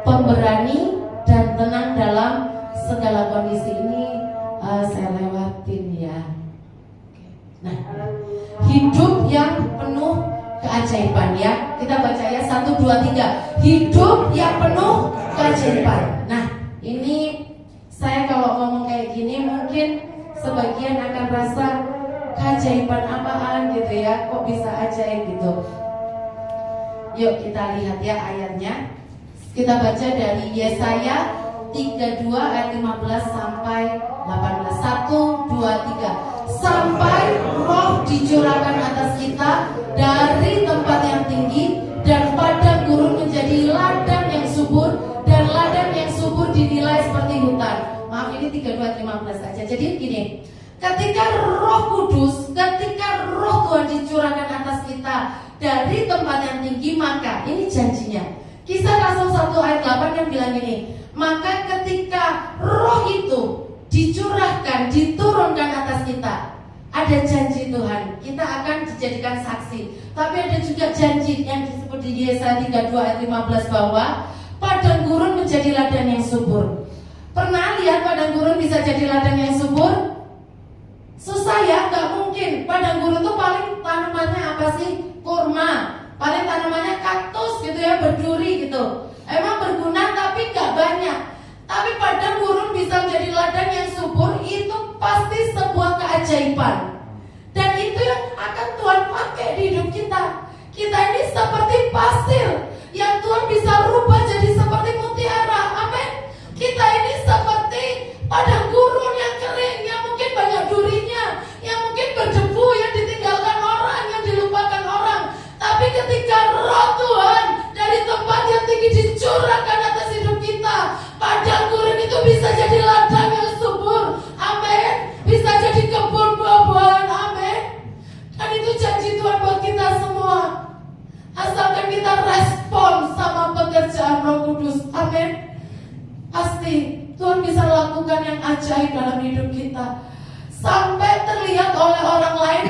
Pemberani dan tenang dalam segala kondisi ini saya lewatin ya. Nah, hidup yang penuh keajaiban ya. Kita baca ya 1, 2, 3. Hidup yang penuh keajaiban. Nah, ini saya kalau ngomong kayak gini mungkin sebagian akan rasa keajaiban apaan gitu ya. Kok bisa ajaib gitu. Yuk kita lihat ya ayatnya. Kita baca dari Yesaya 32 ayat 15 sampai 18. 1, 2, 3. Sampai Roh dicurahkan atas kita dari tempat yang tinggi, dan padang gurun menjadi ladang yang subur, dan ladang yang subur dinilai seperti hutan. Maaf, ini 32 ayat 15 saja. Jadi gini, ketika Roh Kudus, ketika Roh Tuhan dicurahkan atas kita dari tempat yang tinggi, maka ini janjinya. Kisah Rasul 1 ayat 8 yang bilang gini, maka ketika Roh itu dicurahkan, diturunkan atas kita, ada janji Tuhan, kita akan dijadikan saksi. Tapi ada juga janji yang disebut di Yesaya 32 ayat 15 bahwa padang gurun menjadi ladang yang subur. Pernah lihat padang gurun bisa jadi ladang yang subur? Susah ya, gak mungkin. Padang gurun tuh paling tanamannya apa sih? Kurma. Paling tanamannya kaktus gitu ya, berduri gitu. Emang berguna tapi gak banyak. Tapi padang gurun bisa menjadi ladang yang subur, itu pasti sebuah keajaiban. Dan itu yang akan Tuhan pakai di hidup kita. Kita ini seperti pasir yang Tuhan bisa rubah jadi seperti mutiara. Amin. Kita ini seperti padang gurun yang kering, yang mungkin banyak durinya, yang mungkin berdebu, yang ditinggalkan orang, yang dilupakan orang. Tapi ketika Roh Tuhan dari tempat yang tinggi dicurahkan atas hidup kita, padang gurun itu bisa jadi ladang yang subur. Amin. Bisa jadi kebun buah-buahan. Amin. Dan itu janji Tuhan buat kita semua, asalkan kita respon sama pekerjaan Roh Kudus. Amin. Pasti Tuhan bisa lakukan yang ajaib dalam hidup kita, sampai terlihat oleh orang lain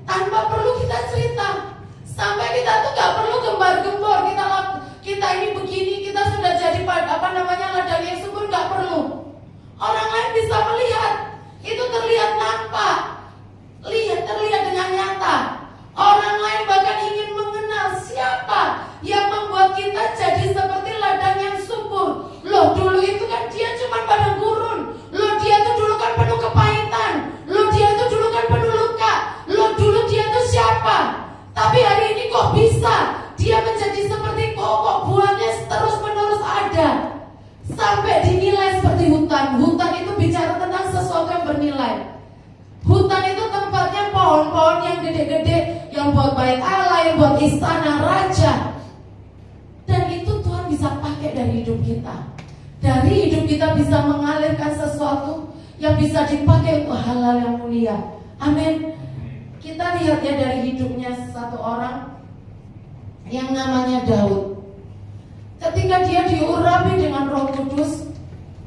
tanpa perlu kita cerita. Sampai kita tuh gak perlu gembar-gembor, kita ini begini, kita sudah jadi ladang yang subur, gak perlu. Orang lain bisa melihat, itu terlihat nampak, terlihat dengan nyata. Orang lain bahkan ingin mengenal siapa yang membuat kita jadi seperti ladang yang subur. Loh, dulu itu kan dia cuma padang gurun. Loh, dia itu dulu kan penuh kepahitan. Loh, dia itu dulu kan penuh luka. Loh, dulu dia itu siapa? Tapi hari ini kok bisa dia menjadi seperti kok buahnya terus menerus ada, sampai dinilai seperti hutan. Hutan itu bicara tentang sesuatu yang bernilai. Hutan itu tempatnya pohon-pohon yang gede-gede, yang buat bait Allah, yang buat istana raja. Dan itu Tuhan bisa pakai dari hidup kita. Dari hidup kita bisa mengalirkan sesuatu yang bisa dipakai untuk hal-hal yang mulia. Amin. Kita lihat ya dari hidupnya satu orang yang namanya Daud. Ketika dia diurapi dengan Roh Kudus,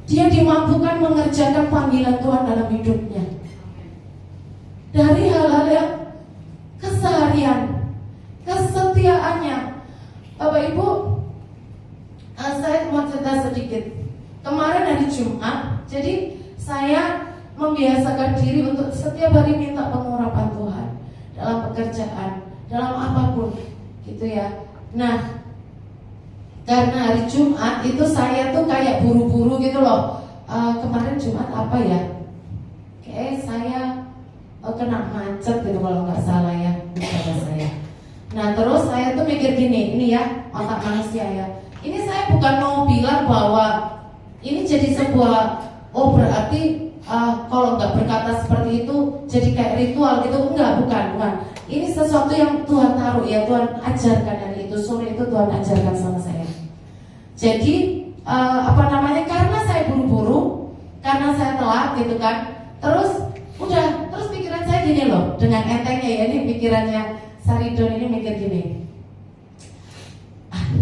dia dimampukan mengerjakan panggilan Tuhan dalam hidupnya. Dari hal-hal yang keseharian, kesetiaannya. Bapak Ibu, saya mau cerita sedikit. Kemarin hari Jumat, jadi saya membiasakan diri untuk setiap hari minta pengurapan Tuhan dalam pekerjaan, dalam apapun, gitu ya. Nah, karena hari Jumat itu saya tuh kayak buru-buru gitu loh. Kemarin Jumat apa ya? Kayak saya kena macet gitu kalau nggak salah ya, kata saya. Nah, terus saya tuh mikir gini, ini ya otak manusia ya. Ini saya bukan mau bilang bahwa ini jadi sebuah berarti kalau nggak berkata seperti itu jadi kayak ritual gitu. Bukan. Ini sesuatu yang Tuhan taruh ya, Tuhan ajarkan dari itu. Sore itu Tuhan ajarkan sama saya. Jadi karena saya buru-buru, karena saya telat gitu kan. Terus pikiran saya gini loh, dengan entengnya ya, ini pikirannya Saridon ini mikir gini.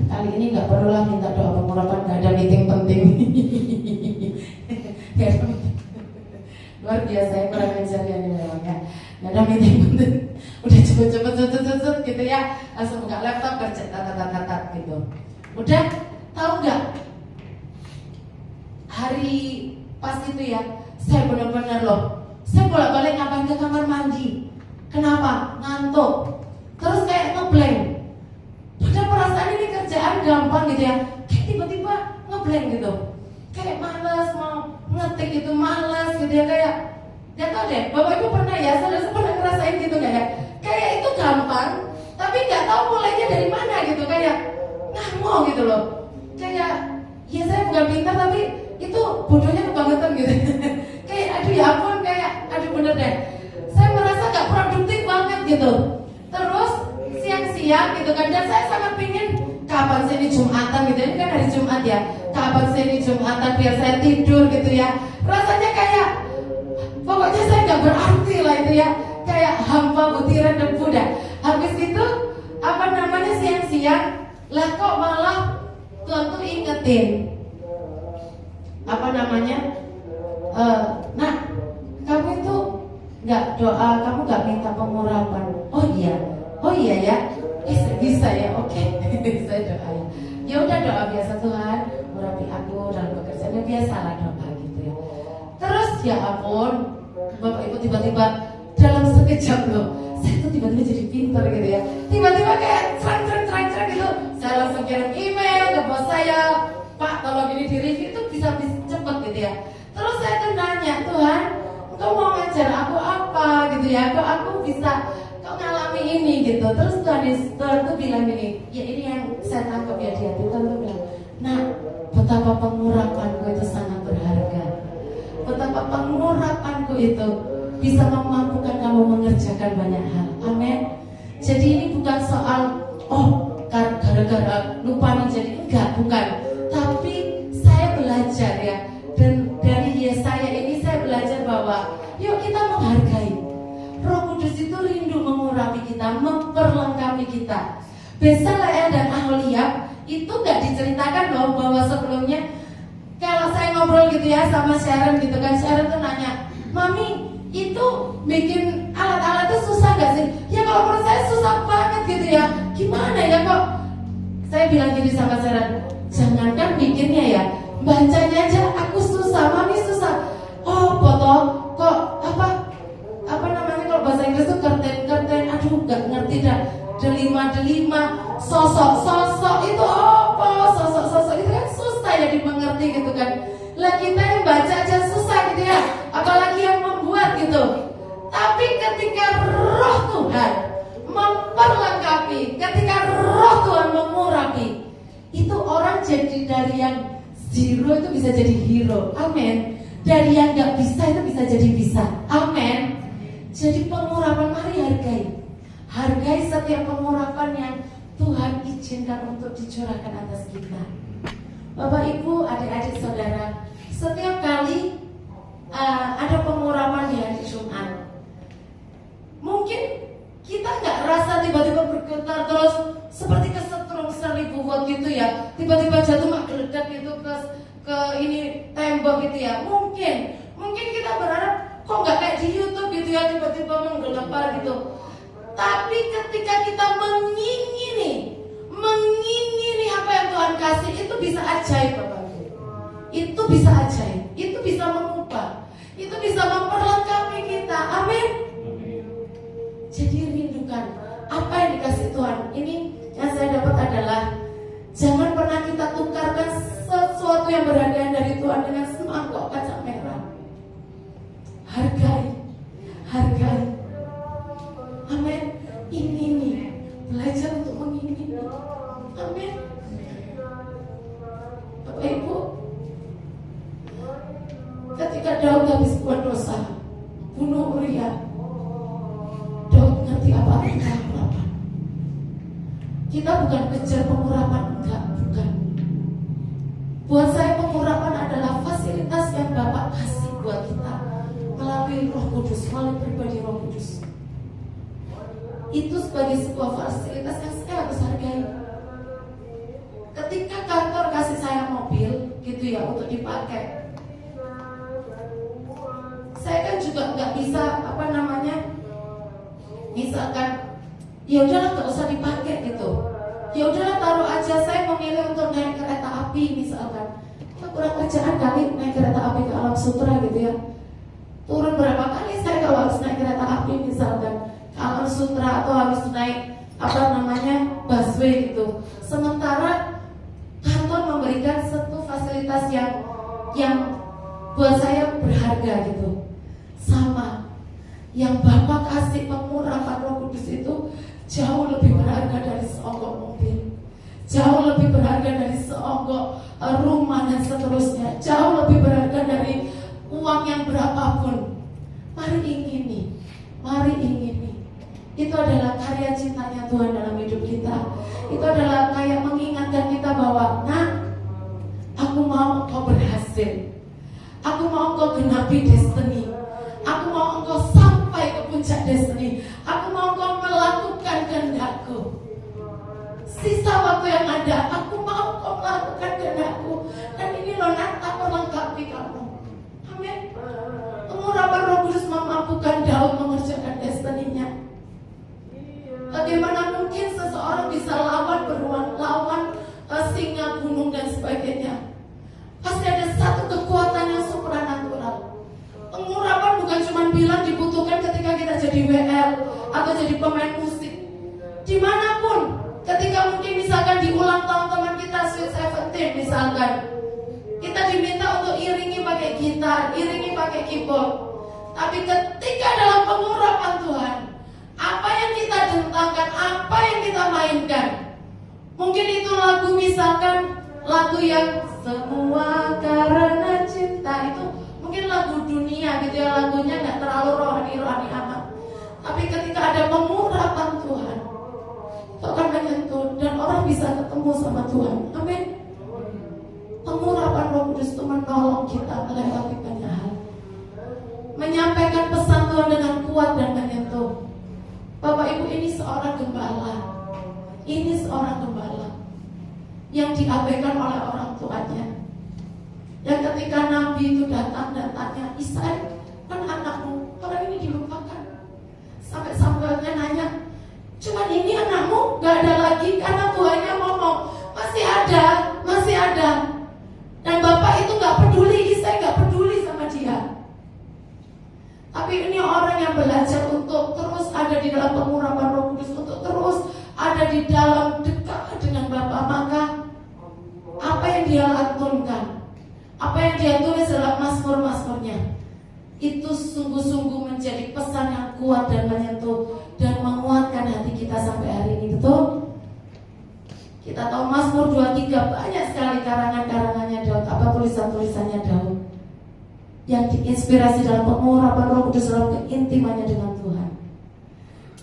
Kali ini nggak perlulah minta doa pengurapan, nggak ada meeting penting. Nggak ada meeting. Luar biasa ya, kurang ajar ya ini memang ya. Nggak ada meeting penting. Udah cepet gitu ya, langsung buka laptop kerja tat gitu. Udah, tahu nggak? Hari pas itu ya, saya benar-benar loh, saya bolak-balik ngapain ke kamar mandi. Kenapa? Ngantuk. Terus kayak ngeblank. Padahal perasaan ini kerjaan gampang gitu ya, kayak tiba-tiba ngeblank gitu. Kayak malas mau ngetik gitu, malas gitu ya, kayak gak tau deh, Bapak Ibu pernah ya, saudara pernah ngerasain gitu gak ya? Kayak itu gampang, tapi gak tahu mulainya dari mana gitu, kayak ngamuk gitu loh. Kayak, ya saya bukan pintar tapi itu bodohnya kebangetan gitu. Kayak aduh ya ampun, kayak aduh bener deh, saya merasa gak produktif banget gitu. Terus siang-siang gitu kan, dan saya sangat pingin kapan sih ini Jumatan gitu, ini kan hari Jumat ya, kapan sih ini Jumatan biar saya tidur gitu ya. Rasanya kayak pokoknya saya gak berarti lah itu ya, kayak hampa butiran debu dah. Habis itu siang-siang lah kok malah Tuhan tuh ingetin nah kamu itu nggak doa, kamu nggak minta pengurapan. Oh iya ya, bisa ya, oke. Saya doa ya udah, doa biasa, Tuhan urapi aku dalam pekerjaannya, biasalah doa gitu ya. Terus ya ampun Bapak Ibu, tiba-tiba dalam sekejap loh, saya tuh tiba-tiba jadi pintar gitu ya. Tiba-tiba kayak cerang gitu, saya langsung kirim email ke bos saya, Pak tolong ini di review itu bisa cepet gitu ya. Terus saya tuh nanya, Tuhan Engkau mau ngajar aku apa gitu ya, kok aku bisa kok ngalami ini gitu. Terus Tuhan tuh bilang gini, ya ini yang saya tangkap ya di hati. Tuhan tuh bilang, nah betapa pengurapanku itu sangat berharga, betapa pengurapanku itu bisa memampukan kamu mengerjakan banyak hal. Amin. Jadi ini bukan soal gara-gara lupa nih jadi enggak, bukan. Tapi saya belajar ya, dan dari Yesaya ini saya belajar bahwa yuk kita menghargai. Roh Kudus itu rindu mengurapi kita, memperlengkapi kita. Bezaleel dan Aholiab itu nggak diceritakan loh, bahwa sebelumnya kalau saya ngobrol gitu ya sama Sharon gitu kan, Sharon tuh nanya, Mami itu bikin alat-alat itu susah gak sih? Ya kalau menurut saya susah banget gitu ya. Gimana ya kok? Saya bilang gini sama Sharon, jangankan bikinnya ya, bacanya aja aku susah, Mami susah. Oh foto kok apa namanya kalau bahasa Inggris tuh kerten, aduh gak ngerti dah. Delima, sosok itu sosok itu kan susah ya dimengerti gitu kan. Lah kita yang baca aja susah gitu ya, apalagi yang membuat gitu. Tapi ketika Roh Tuhan memperlengkapi, ketika Roh Tuhan mengurapi, itu orang jadi dari yang zero itu bisa jadi hero. Amin. Dari yang gak bisa itu bisa jadi bisa. Amin. Jadi pengurapan, mari hargai setiap pengurapan yang Tuhan izinkan untuk dicurahkan atas kita. Bapak Ibu, adik-adik saudara, setiap kali ada pengurapan di hari Jumat, mungkin kita nggak rasa tiba-tiba bergetar terus seperti kesetrum 1000 watt gitu ya, tiba-tiba jatuh mak geledak gitu ke ini tembok gitu ya. Mungkin kita berharap kok nggak kayak di YouTube gitu ya, tiba-tiba menggelepar gitu. Tapi ketika kita mengingini apa yang Tuhan kasih, itu bisa ajaib Bapak Ibu. Itu bisa ajaib, itu bisa mengubah, itu bisa memperlengkapi kita. Amin. Jadi rindukan apa yang dikasih Tuhan. Ini yang saya dapat adalah jangan pernah kita tukarkan sesuatu yang berharga dari Tuhan dengan semangkok kacang merah. Hargai. Amin. Ini belajar untuk mengingini. Amin. Bapak Ibu, ketika Daud habis buat Kita bukan kejar pengurapan, enggak, bukan. Buat saya pengurapan adalah fasilitas yang Bapak kasih buat kita melalui Roh Kudus, melalui pribadi Roh Kudus. Itu sebagai sebuah fasilitas yang saya harus hargai. Ketika kantor kasih saya mobil gitu ya untuk dipakai, saya kan juga nggak bisa misalkan ya udahlah nggak usah dipakai gitu, ya udahlah taruh aja. Saya memilih untuk naik kereta api misalkan, kurang kerjaan kali naik kereta api ke Alam Sutra gitu ya. Turun berapa kali saya kalau harus naik kereta api misalkan ke Alam Sutra, atau harus naik busway gitu. Sementara kantor memberikan satu fasilitas yang buat saya berharga gitu. Sama yang Bapak kasih pengurapan Roh Kudus itu jauh lebih berharga dari seonggok mobil, jauh lebih berharga dari seonggok rumah dan seterusnya, jauh lebih berharga dari uang yang berapapun. Mari ingini, mari ingini. Itu adalah karya cintanya Tuhan dalam hidup kita. Itu adalah kayak mengingatkan kita bahwa, nah, aku mau engkau berhasil, aku mau engkau genapi destiny, aku mau engkau sampai ke puncak destiny, aku mau engkau melakukan kehendakku. Sisa waktu yang ada, aku mau engkau melakukan kehendakku. Dan ini loh, aku melengkapi kamu. Amin. Pengurapan Roh Kudus memampukan Daud mengerjakan destiny-nya. Bagaimana mungkin seseorang bisa lawan singa, gunung dan sebagainya? Pasti ada satu kekuatan yang supranatural. Pengurapan bukan cuma bilang dibutuhkan ketika kita jadi WL atau jadi pemain musik. Dimanapun, ketika mungkin misalkan di ulang tahun teman kita Sweet 17 misalkan, kita diminta untuk iringi pakai gitar, iringi pakai keyboard. Tapi ketika dalam pengurapan Tuhan, apa yang kita dentangkan, apa yang kita mainkan, mungkin itu lagu misalkan lagu yang semua karena cinta, itu mungkin lagu dunia gitu ya, lagunya nggak terlalu rohani amat. Tapi ketika ada pengurapan Tuhan, itu akan menyentuh dan orang bisa ketemu sama Tuhan. Amin. Pengurapan Roh Kudus itu menolong kita melewati banyak hal, menyampaikan pesan Tuhan dengan kuat dan menyentuh. Bapak Ibu, ini seorang gembala, ini seorang gembala yang diabaikan oleh orang tuanya. Dan ketika Nabi itu datang dan tanya, Isai, kan anakmu, orang ini dilupakan. Sampai sambalnya nanya, cuman ini anakmu, gak ada lagi, karena tuanya ngomong, masih ada, masih ada. Dan Bapak itu gak peduli, Isai gak peduli sama dia. Tapi ini orang yang belajar untuk terus ada di dalam pengurapan Roh Kudus, untuk terus ada di dalam dekat dengan Bapa. Maka apa yang dia lantunkan, apa yang dia tulis dalam mazmur-mazmurnya, itu sungguh-sungguh menjadi pesan yang kuat dan menyentuh dan menguatkan hati kita sampai hari ini. Betul? Kita tahu Mazmur 23 banyak sekali karangan-karangannya Daud, tulisan-tulisannya Daud yang diinspirasi dalam pengurapan Roh Kudus, dalam keintimannya dengan Tuhan.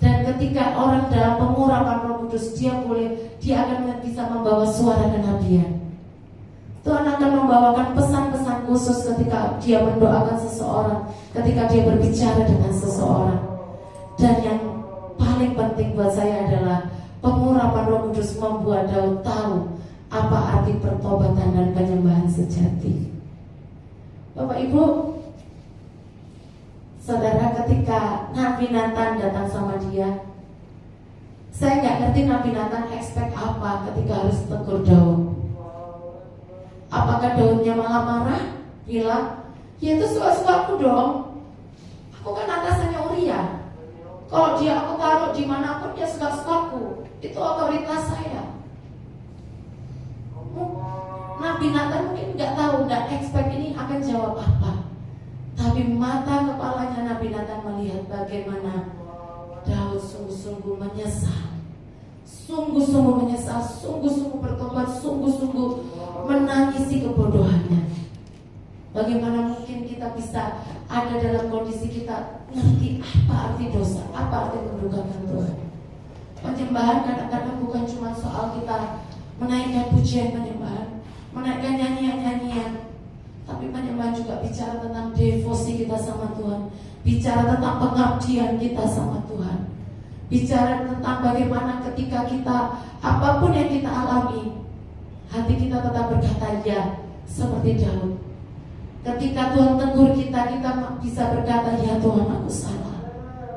Dan ketika orang dalam pengurapan Roh Kudus, dia akan bisa membawa suara kenabian. Tuhan akan membawakan pesan-pesan khusus ketika dia mendoakan seseorang, ketika dia berbicara dengan seseorang. Dan yang paling penting buat saya adalah pengurapan Roh Kudus membuat Daud tahu apa arti pertobatan dan penyembahan sejati. Bapak Ibu, saudara, ketika Nabi Nathan datang sama dia, saya nggak ngerti Nabi Nathan expect apa ketika harus tegur Daud. Apakah Daudnya malah marah, bilang, ya itu suka-sukaku dong, aku kan atasannya Uria, kalau dia aku taruh dimanapun dia suka-sukaku, itu otoritas saya. Nabi Nathan mungkin nggak tahu, nggak expect ini akan jawab apa. Tapi mata kepalanya Nabi Nathan melihat bagaimana Daud sungguh-sungguh menyesal, sungguh-sungguh menyesal, sungguh-sungguh bertobat, sungguh-sungguh menangisi kebodohannya. Bagaimana mungkin kita bisa ada dalam kondisi kita ngerti apa arti dosa, apa arti mendukakan Tuhan. Penyembahan kadang-kadang bukan cuma penyembahan, menaikkan nyanyian-nyanyian. Tapi penyembahan juga bicara tentang devosi kita sama Tuhan, bicara tentang pengabdian kita sama Tuhan, bicara tentang bagaimana ketika kita, apapun yang kita alami, hati kita tetap berkata ya, seperti Daud. Ketika Tuhan tegur kita, kita bisa berkata, ya Tuhan, aku salah,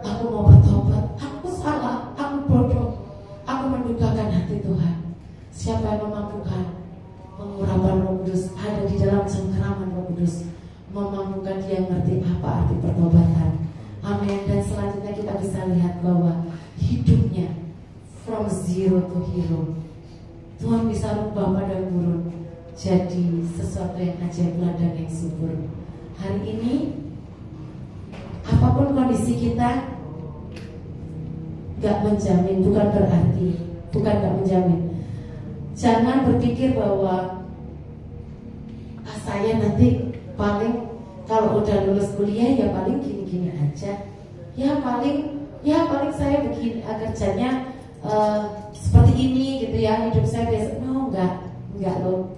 aku mau bertobat, aku salah, aku bodoh, aku mendukakan hati Tuhan. Siapa yang memampukan mengurapan Roh Kudus, ada di dalam cengkeraman Roh Kudus, memampukan dia mengerti apa arti pertobatan. Amin. Dan selanjutnya kita bisa lihat bahwa hidupnya from zero to hero, Tuhan bisa rubah padang gurun jadi sesuatu yang ajaib, dan yang subur. Hari ini apapun kondisi kita, gak menjamin, bukan berarti, bukan gak menjamin. Jangan berpikir bahwa saya nanti paling kalau udah lulus kuliah ya paling gini-gini aja. Ya paling saya begini, kerjanya seperti ini gitu ya, hidup saya biasa. No, enggak loh.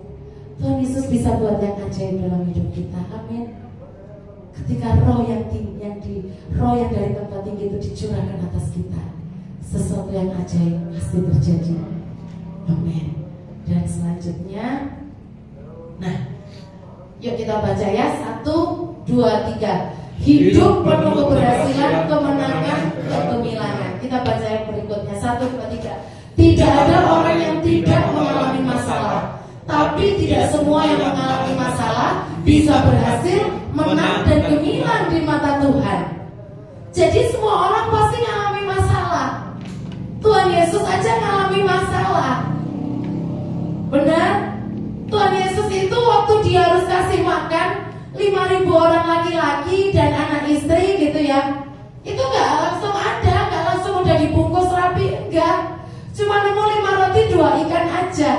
Tuhan Yesus bisa buat yang ajaib dalam hidup kita. Amin. Ketika roh yang dari tempat tinggi itu dicurahkan atas kita, sesuatu yang ajaib pasti terjadi. Amin. Dan selanjutnya, nah, yuk kita baca ya, 1, 2, 3. Hidup penuh keberhasilan, kemenangan, kegemilangan. Kita baca yang berikutnya, 1, 2, 3. Tidak ada orang yang tidak mengalami masalah, tapi tidak semua yang mengalami masalah bisa berhasil, menang, dan gemilang di mata Tuhan. Jadi semua orang pasti mengalami masalah. Tuhan Yesus aja mengalami masalah. Benar? Tuhan Yesus itu waktu dia harus kasih makan 5.000 orang laki-laki dan anak istri gitu ya, itu gak langsung ada, gak langsung udah dibungkus rapi, enggak. Cuma nemu 5 roti 2 ikan aja.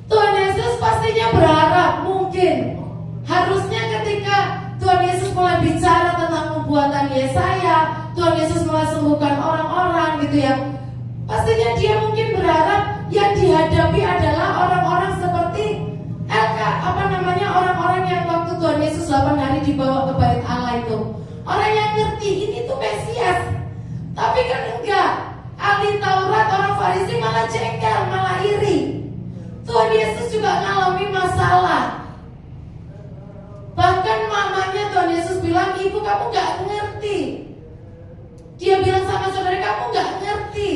Tuhan Yesus pastinya berharap, mungkin harusnya ketika Tuhan Yesus mulai bicara tentang nubuatan Yesaya, Tuhan Yesus mulai sembuhkan orang-orang gitu ya, pastinya dia mungkin berharap yang dihadapi adalah orang-orang seperti orang-orang yang waktu Tuhan Yesus 8 hari dibawa ke bait Allah itu, orang yang ngerti ini tuh Mesias. Tapi kan enggak, ahli Taurat, orang Farisi malah jengkel, malah iri. Tuhan Yesus juga ngalami masalah. Bahkan mamanya Tuhan Yesus bilang, ibu kamu gak ngerti. Dia bilang sama saudara, kamu gak ngerti.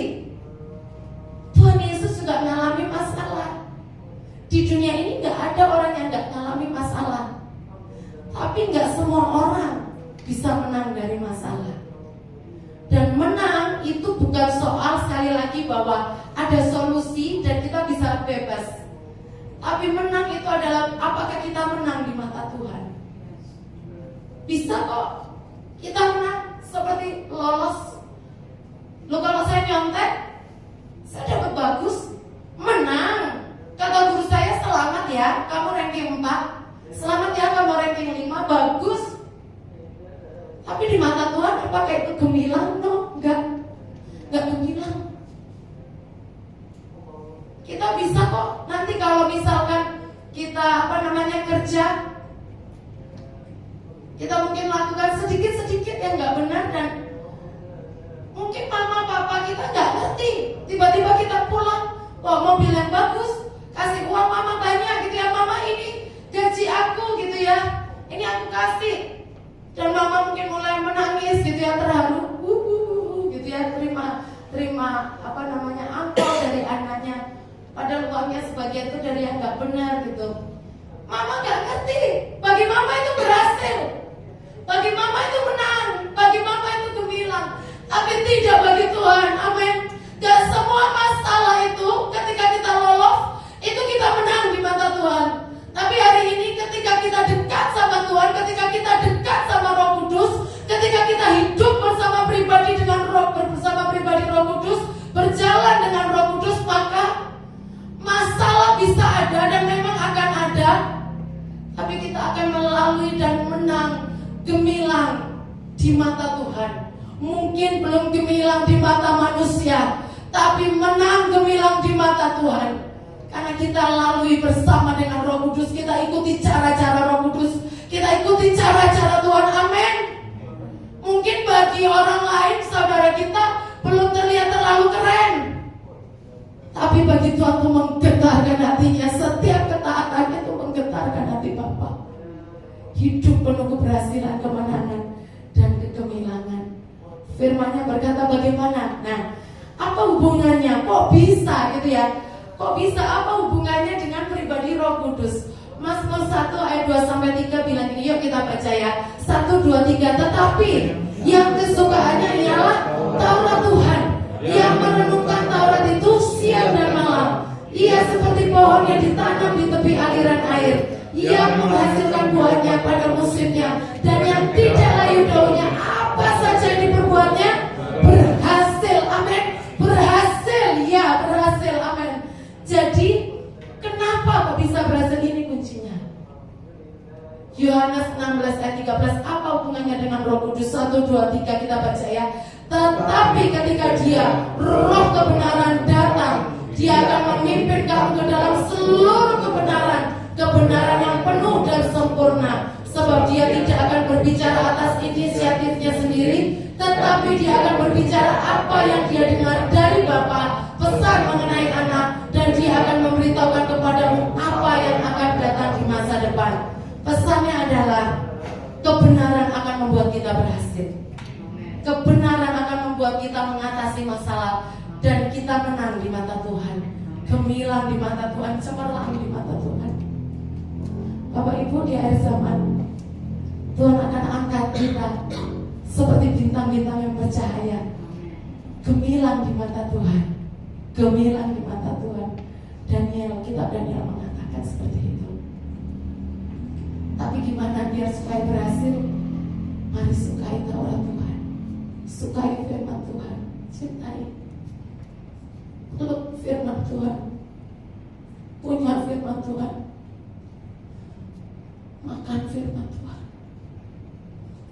Tuhan Yesus juga ngalami masalah. Di dunia ini gak ada orang yang gak ngalami masalah. Tapi gak semua orang bisa menang dari masalah. Dan menang itu bukan soal sekali lagi bahwa ada solusi dan kita bisa bebas. Tapi menang itu adalah apakah kita menang di mata Tuhan. Bisa kok kita menang seperti lolos. Loh, kalau saya nyontek, saya dapat bagus, menang. Kata guru saya, selamat ya, kamu ranking 4. Selamat ya, kamu ranking 5, bagus. Tapi di mata Tuhan apakah itu gemilang? No, enggak gemilang. Kita bisa kok nanti kalau misalkan kita kerja, kita mungkin lakukan sedikit-sedikit yang enggak benar, dan mungkin mama papa kita enggak ngerti. Tiba-tiba kita pulang, bawa mobil yang bagus, kasih uang mama banyak gitu ya, mama ini gaji aku gitu ya, ini aku kasih. Dan mama mungkin mulai menangis gitu ya, terharu, gitu ya, terima angpau dari anaknya. Padahal uangnya sebagian itu dari yang nggak benar gitu. Mama nggak ngerti, bagi mama itu berhasil, bagi mama itu menang, bagi mama itu gemilang. Tapi tidak bagi Tuhan, amin. Gak semua masalah itu ketika kita lolos itu kita menang di mata Tuhan. Tapi hari ini ketika kita dekat sama Tuhan, ketika kita dekat sama Roh Kudus, ketika kita hidup bersama pribadi Roh Kudus, berjalan dengan Roh Kudus, maka masalah bisa ada dan memang akan ada. Tapi kita akan melalui dan menang, gemilang di mata Tuhan. Mungkin belum gemilang di mata manusia, tapi menang gemilang di mata Tuhan. Karena kita lalui bersama dengan Roh Kudus. Kita ikuti cara-cara Roh Kudus. Kita ikuti cara-cara Tuhan. Amin. Mungkin bagi orang lain, saudara kita belum terlihat terlalu keren, tapi bagi Tuhan itu menggetarkan hatinya. Setiap ketaatannya itu menggetarkan hati Bapa. Hidup penuh keberhasilan, kemenangan, dan kegemilangan. Firman-Nya berkata bagaimana? Nah, apa hubungannya? Kok bisa gitu ya? Kok bisa? Apa hubungannya dengan pribadi Roh Kudus? Mazmur 1 ayat 2-3 bilang gini, yuk kita baca ya. 1, 2, 3. Tetapi yang kesukaannya ialah Taurat Tuhan. Ia merenungkan Taurat itu siang dan malam. Ia seperti pohon yang ditanam di tepi aliran air. Ia menghasilkan buahnya pada musimnya, dan yang tidak layu daunnya, apa saja yang diperbuatnya berhasil. Amin. Berhasil, ya berhasil. Amin. Jadi kenapa kok bisa berhasil? Ini kuncinya. Yohanes 16 ayat 13. Apa hubungannya dengan Roh Kudus? 1, 2, 3 kita baca ya. Tetapi ketika Dia, Roh kebenaran datang, Dia akan memimpin kamu ke dalam seluruh kebenaran, kebenaran yang penuh dan sempurna. Sebab Dia tidak akan berbicara atas inisiatifnya sendiri, tetapi Dia akan berbicara apa yang Dia dengar dari Bapa, pesan mengenai Anak, dan Dia akan memberitahukan kepadamu apa yang akan datang di masa depan. Pesannya adalah kebenaran akan membuat kita berhasil. Kebenaran akan membuat kita mengatasi masalah, dan kita menang di mata Tuhan, gemilang di mata Tuhan, cemerlang di mata Tuhan. Bapak Ibu, di akhir zaman Tuhan akan angkat kita seperti bintang-bintang yang bercahaya, gemilang di mata Tuhan, gemilang di mata Tuhan. Kitab Daniel mengatakan seperti itu. Tapi gimana biar supaya berhasil? Mari sukai Taurat Tuhan, sukai firman Tuhan, cintai, peluk firman Tuhan, punya firman Tuhan, makan firman Tuhan,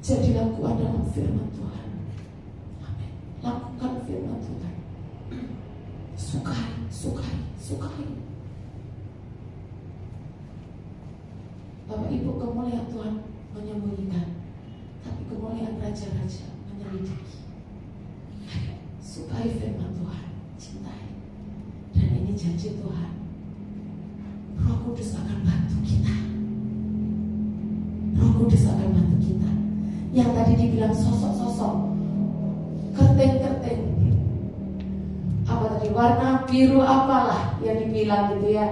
jadilah kuat dalam firman Tuhan. Amin. Lakukan firman Tuhan, sukai, sukai, sukai. Bapak Ibu, kemuliaan Tuhan menyembunyikan, tapi kemuliaan raja-raja menyelidiki. Sukai firman Tuhan, cintai. Dan ini janji Tuhan, Roh Kudus akan bantu kita. Roh Kudus akan bantu kita. Yang tadi dibilang sosok-sosok, kerting-kerting, apa tadi, warna biru apalah yang dibilang gitu ya,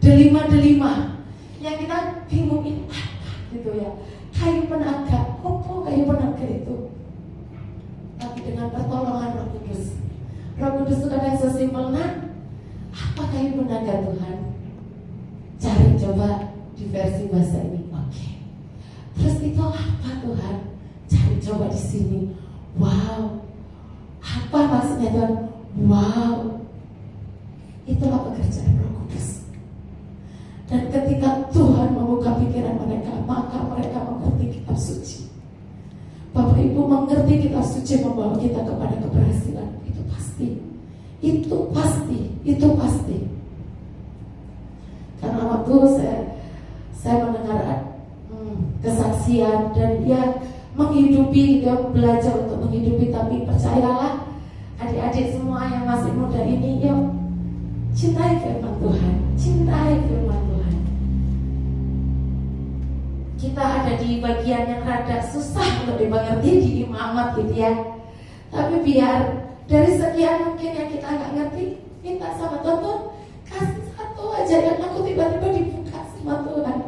delima-delima, yang kita bingungin apa gitu ya, kayu penaga, apa kayu penaga itu? Tapi dengan pertolongan Roh Kudus, Roh Kudus itu kadang sesimpel, nah, apa kayu penaga Tuhan? Cari coba di versi bahasa ini, oke. Terus itu apa Tuhan? Cari coba di sini, wow. Apa maksudnya Tuhan? Wow. Itulah pekerjaan Roh Kudus. Dan ketika Tuhan membuka pikiran mereka, maka mereka mengerti kitab suci. Bapak Ibu, mengerti kitab suci membawa kita kepada keberhasilan. Itu pasti. Itu pasti. Itu pasti. Karena waktu saya mendengar kesaksian, dan dia menghidupi, dia belajar untuk menghidupi. Tapi percayalah, adik-adik semua yang masih muda ini, yuk cintai firman Tuhan, cintai firman Tuhan. Kita ada di bagian yang rada susah untuk dimengerti di imamat gitu ya. Tapi biar dari sekian mungkin yang kita nggak ngerti, minta sama Tuhan, kasih satu aja yang aku tiba-tiba dibuka sama Tuhan.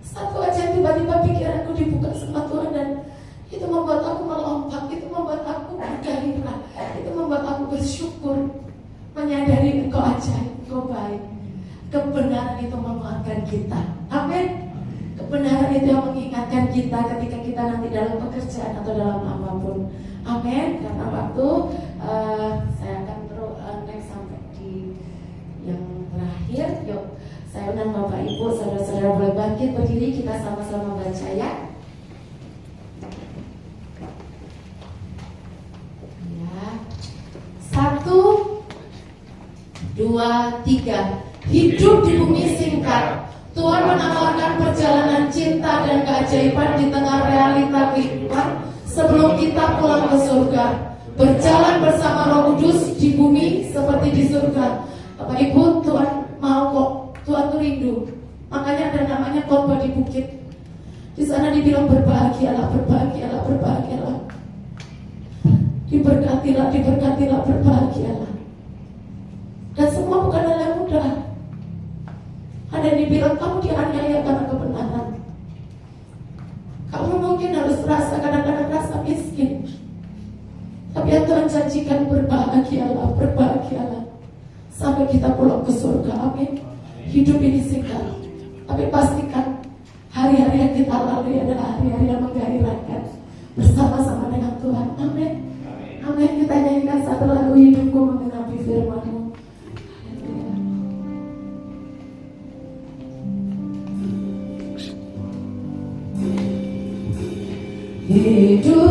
Satu aja tiba-tiba pikiranku dibuka sama Tuhan, dan itu membuat aku melompat, itu membuat aku bergairah, itu membuat aku bersyukur, menyadari Engkau ajaib, Engkau baik. Kebenaran itu menguatkan kita. Amin. Kebenaran itu yang mengingatkan kita ketika kita nanti dalam pekerjaan atau dalam apapun. Amin. Karena waktu saya akan terus next sampai di yang terakhir. Yuk, saya undang Bapak Ibu, saudara-saudara boleh bangkit berdiri, kita sama-sama baca ya. Ya. 1, 2, 3. Hidup di bumi singkat. Tuhan menawarkan perjalanan cinta dan keajaiban di tengah realita kehidupan sebelum kita pulang ke surga. Berjalan bersama Roh Kudus di bumi seperti di surga. Bapak Ibu, Tuhan mau kok. Tuhan tuh rindu. Makanya ada namanya khotbah di bukit. Di sana dibilang berbahagialah, berbahagialah, berbahagialah. Diberkatilah, diberkatilah, berbahagialah. Dan semua bukan hal yang mudah. Ada yang dibilang kamu dianiaya karena kebenaran. Kamu mungkin harus kadang-kadang rasa miskin. Tapi yang Tuhan janjikan berbahagialah, berbahagialah. Sampai kita pulang ke surga, amin. Hidup ini singkat, tapi pastikan hari-hari yang kita lalui adalah hari-hari yang menggairahkan bersama-sama dengan Tuhan, amin. Amin. Kita nyanyikan satu lagu, hidupku menggenapi firman-Mu. Hidup